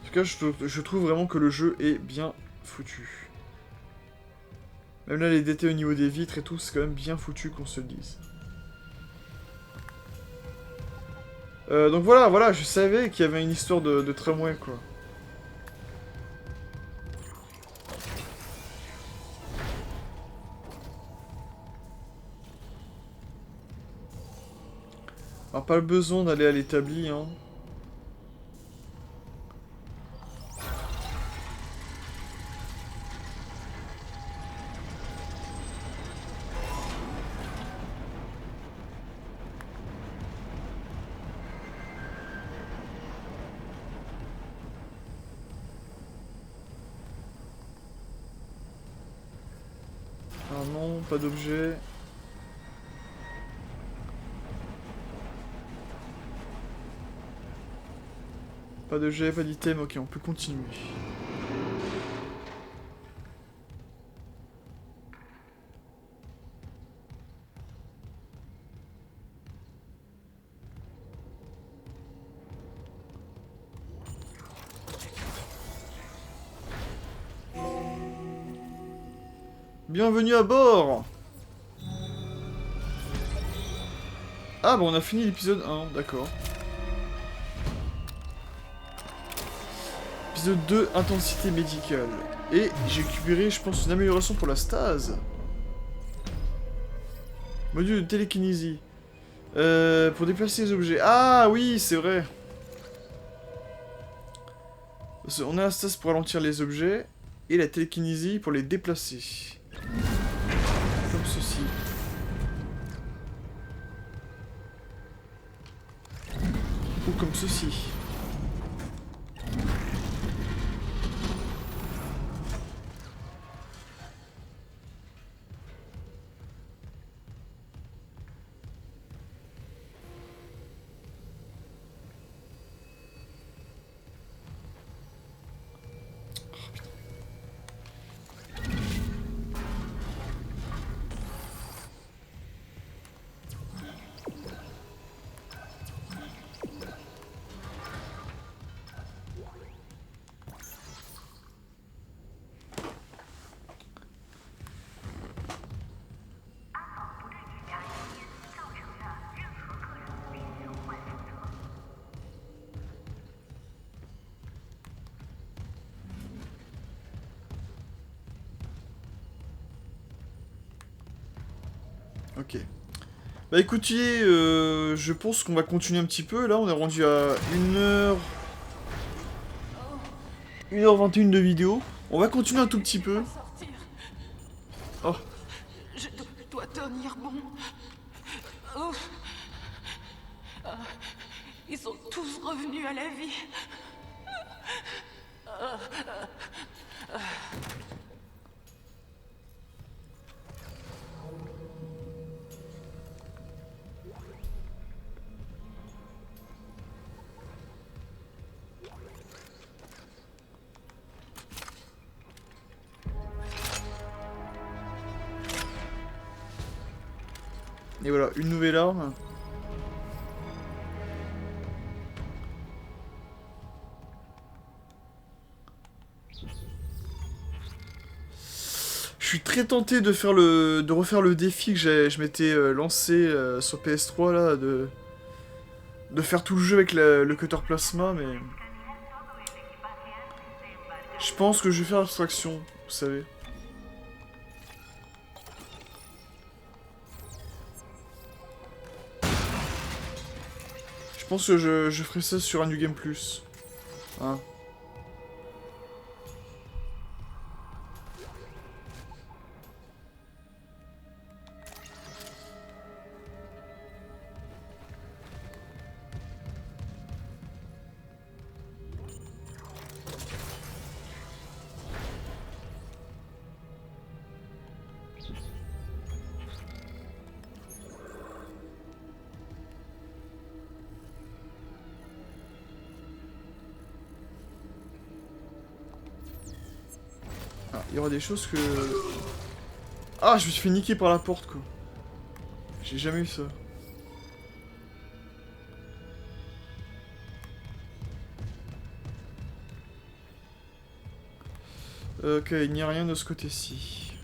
En tout cas, je trouve vraiment que le jeu est bien foutu. Même là, les DT au niveau des vitres et tout, c'est quand même bien foutu qu'on se le dise. Donc voilà, je savais qu'il y avait une histoire de tramway, quoi. Alors, pas le besoin d'aller à l'établi, hein. Ah non, pas d'objet. Pas d'objet, pas d'item, ok, on peut continuer. Bienvenue à bord! Ah bon, on a fini l'épisode 1, d'accord. Épisode 2, intensité médicale. Et j'ai récupéré, je pense, une amélioration pour la stase. Module de télékinésie. Pour déplacer les objets. Ah oui, c'est vrai. On a la stase pour ralentir les objets, et la télékinésie pour les déplacer. Comme ceci. Ou comme ceci. Ok. Bah écoutez, je pense qu'on va continuer un petit peu. Là, on est rendu à 1h21 de vidéo. On va continuer un tout petit peu. Oh. Je dois tenir bon. Oh. Ils sont tous revenus à la vie. Et voilà, une nouvelle arme. Je suis très tenté de faire de refaire le défi que je m'étais lancé sur PS3 là, de faire tout le jeu avec le cutter plasma, mais je pense que je vais faire abstraction, vous savez. Je pense que je ferai ça sur un New Game Plus. Hein. Ah, il y aura des choses que... Ah, je me suis fait niquer par la porte, quoi. J'ai jamais eu ça. Ok, il n'y a rien de ce côté-ci.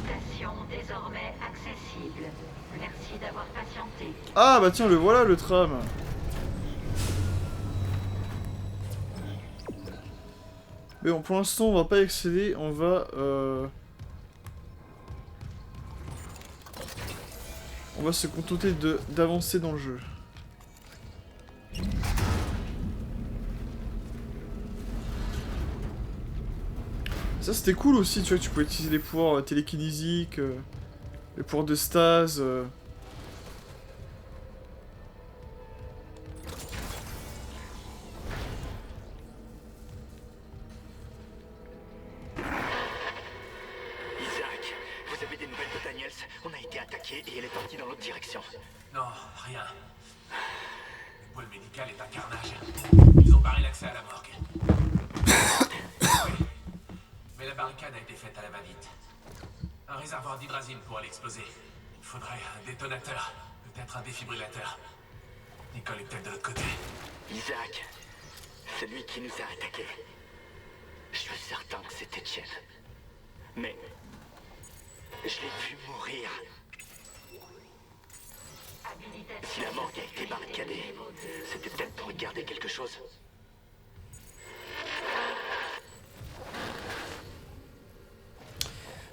Station désormais accessible. Merci d'avoir patienté. Ah bah tiens, le voilà le tram. Mais bon, pour l'instant, on va pas accéder, on va se contenter d'avancer dans le jeu. Ça c'était cool aussi, tu vois, tu pouvais utiliser les pouvoirs télékinésiques, les pouvoirs de stase. Isaac, vous avez des nouvelles de Daniels? On a été attaqué et elle est partie dans l'autre direction. Non, rien. Le pôle médical est un carnage. Ils ont barré l'accès à la morgue. Oui. Mais la barricade a été faite à la va-vite. Un réservoir d'hydrazine pourrait l'exploser. Il faudrait un détonateur, peut-être un défibrillateur. Nicole est peut-être de l'autre côté. Isaac, celui qui nous a attaqués. Je suis certain que c'était Etienne. Mais je l'ai vu mourir. Si la morgue a été barricadée, c'était peut-être pour garder quelque chose.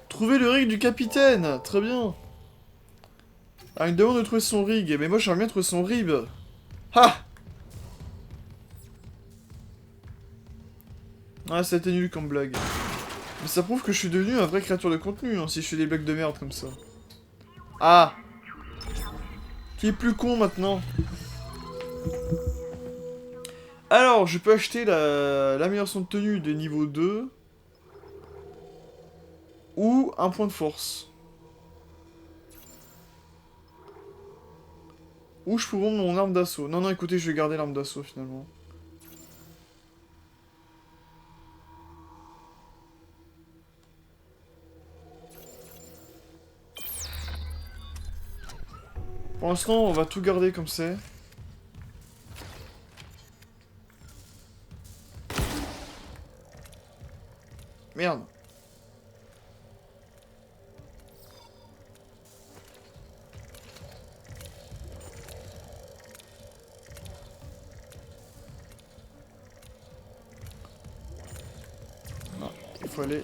Trouver le rig du capitaine, très bien. Ah, il me demande de trouver son rig, mais moi j'aimerais bien trouver son rib. Ah! Ah, ça a été nul comme blague. Mais ça prouve que je suis devenu un vrai créature de contenu, hein, si je fais des blagues de merde comme ça. Ah! Qui est plus con maintenant? Alors, je peux acheter l'amélioration de tenue de niveau 2. Ou un point de force. Ou je peux vendre mon arme d'assaut. Non, non, écoutez, je vais garder l'arme d'assaut finalement. Pour l'instant, on va tout garder comme c'est. Merde. Non, il faut aller...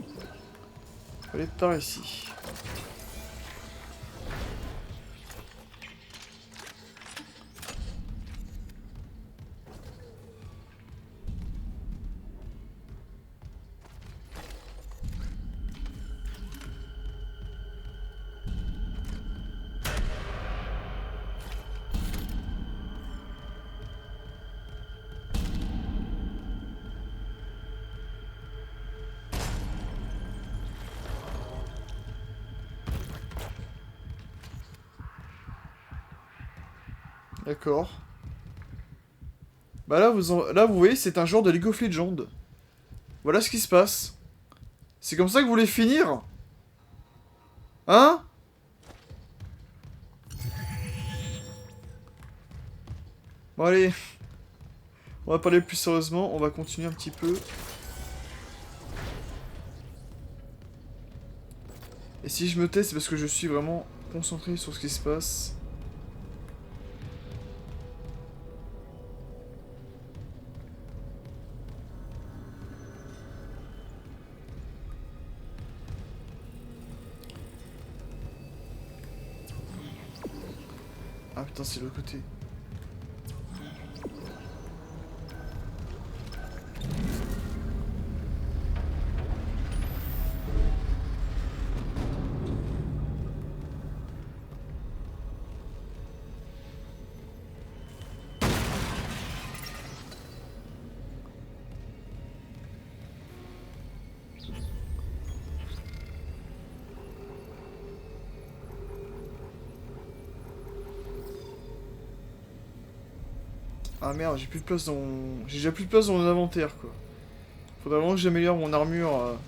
Il faut aller par ici. D'accord. Bah là, vous voyez, c'est un genre de League of Legends. Voilà ce qui se passe. C'est comme ça que vous voulez finir? Hein? Bon allez. On va parler plus sérieusement, on va continuer un petit peu. Et si je me tais, c'est parce que je suis vraiment concentré sur ce qui se passe. Ah putain, c'est de l'autre côté. Ah merde, j'ai plus de place dans mon... J'ai déjà plus de place dans mon inventaire, quoi. Faudrait vraiment que j'améliore mon armure.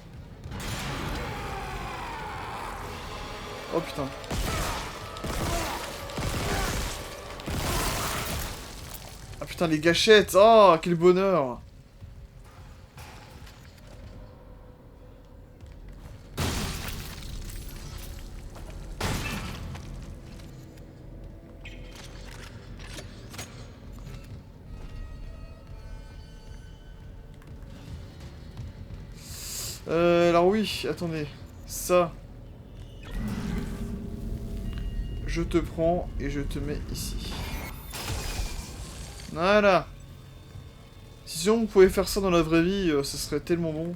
Oh putain. Ah putain, les gâchettes. Oh, quel bonheur. Alors oui, attendez. Ça. Je te prends et je te mets ici. Voilà. Si on pouvait faire ça dans la vraie vie, ce serait tellement bon.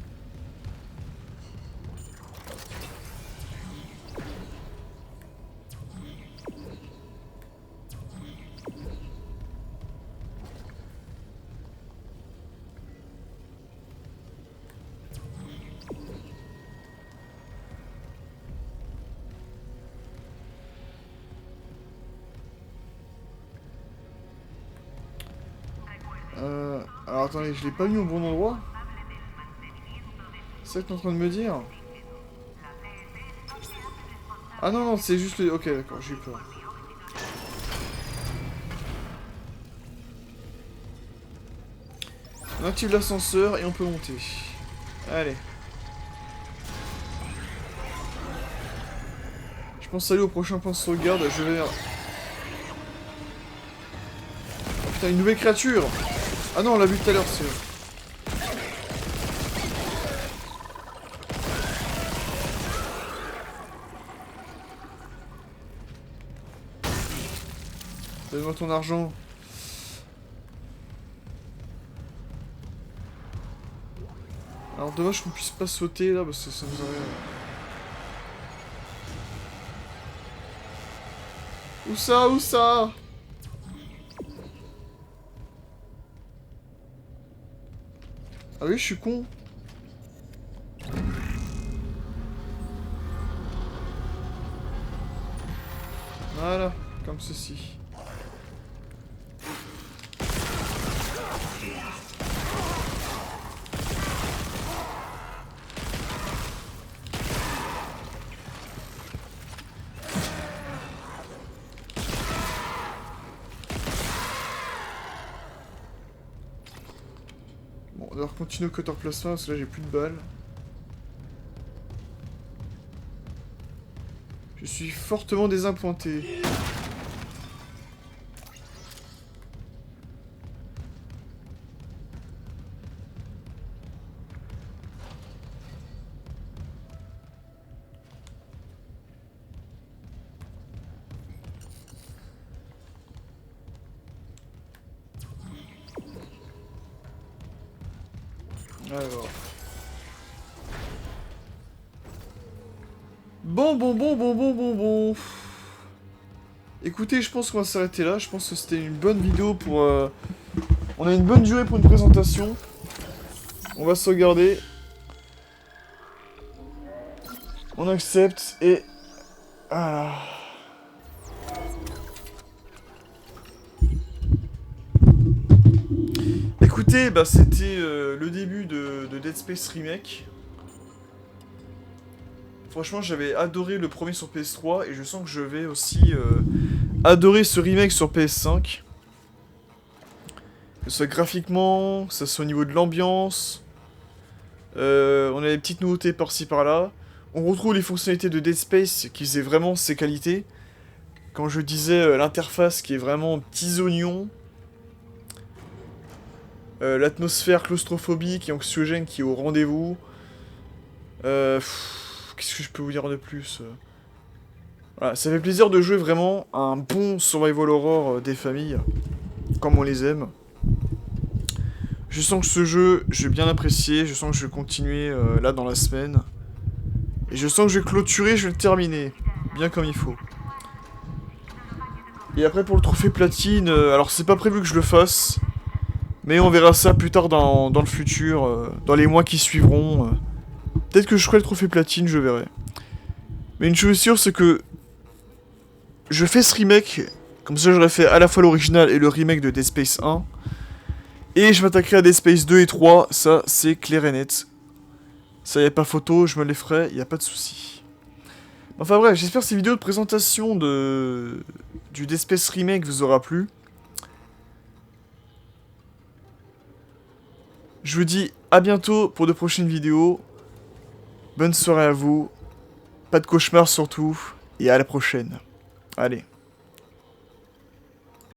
Alors attendez, je l'ai pas mis au bon endroit? C'est ça que t'es en train de me dire? Ah non, non, c'est juste le... Ok, d'accord, j'ai eu peur. On active l'ascenseur et on peut monter. Allez. Je pense aller au prochain point de sauvegarde, je vais... Oh putain, une nouvelle créature! Ah non, on l'a vu tout à l'heure, c'est... Donne-moi ton argent. Alors dommage qu'on puisse pas sauter là parce que ça nous aurait... Où ça? Où ça? Ah oui, je suis con. Voilà, comme ceci. Bon, on va devoir continuer au cutter plasma parce que là j'ai plus de balles. Je suis fortement désappointé. Alors. Bon. Écoutez, je pense qu'on va s'arrêter là. Je pense que c'était une bonne vidéo pour... On a une bonne durée pour une présentation. On va sauvegarder. On accepte et... Voilà. Écoutez, bah c'était le début de Dead Space Remake. Franchement, j'avais adoré le premier sur PS3 et je sens que je vais aussi adorer ce remake sur PS5. Que ce soit graphiquement, que ce soit au niveau de l'ambiance. On a des petites nouveautés par-ci par-là. On retrouve les fonctionnalités de Dead Space qui faisaient vraiment ses qualités. Comme je disais, l'interface qui est vraiment petits oignons. L'atmosphère claustrophobique et anxiogène qui est au rendez-vous. Qu'est-ce que je peux vous dire de plus? Voilà, ça fait plaisir de jouer vraiment à un bon survival horror des familles, comme on les aime. Je sens que ce jeu, je vais bien apprécier, je sens que je vais continuer là dans la semaine. Et je sens que je vais clôturer, je vais le terminer, bien comme il faut. Et après pour le trophée platine, alors c'est pas prévu que je le fasse, mais on verra ça plus tard dans le futur, dans les mois qui suivront. Peut-être que je ferai le trophée platine, je verrai. Mais une chose est sûre, c'est que je fais ce remake, comme ça j'aurais fait à la fois l'original et le remake de Dead Space 1. Et je m'attaquerai à Dead Space 2 et 3, ça c'est clair et net. Ça y a pas photo, je me les ferai, y a pas de souci. Enfin bref, j'espère que ces vidéos de présentation du Dead Space Remake vous aura plu. Je vous dis à bientôt pour de prochaines vidéos. Bonne soirée à vous. Pas de cauchemars surtout. Et à la prochaine. Allez.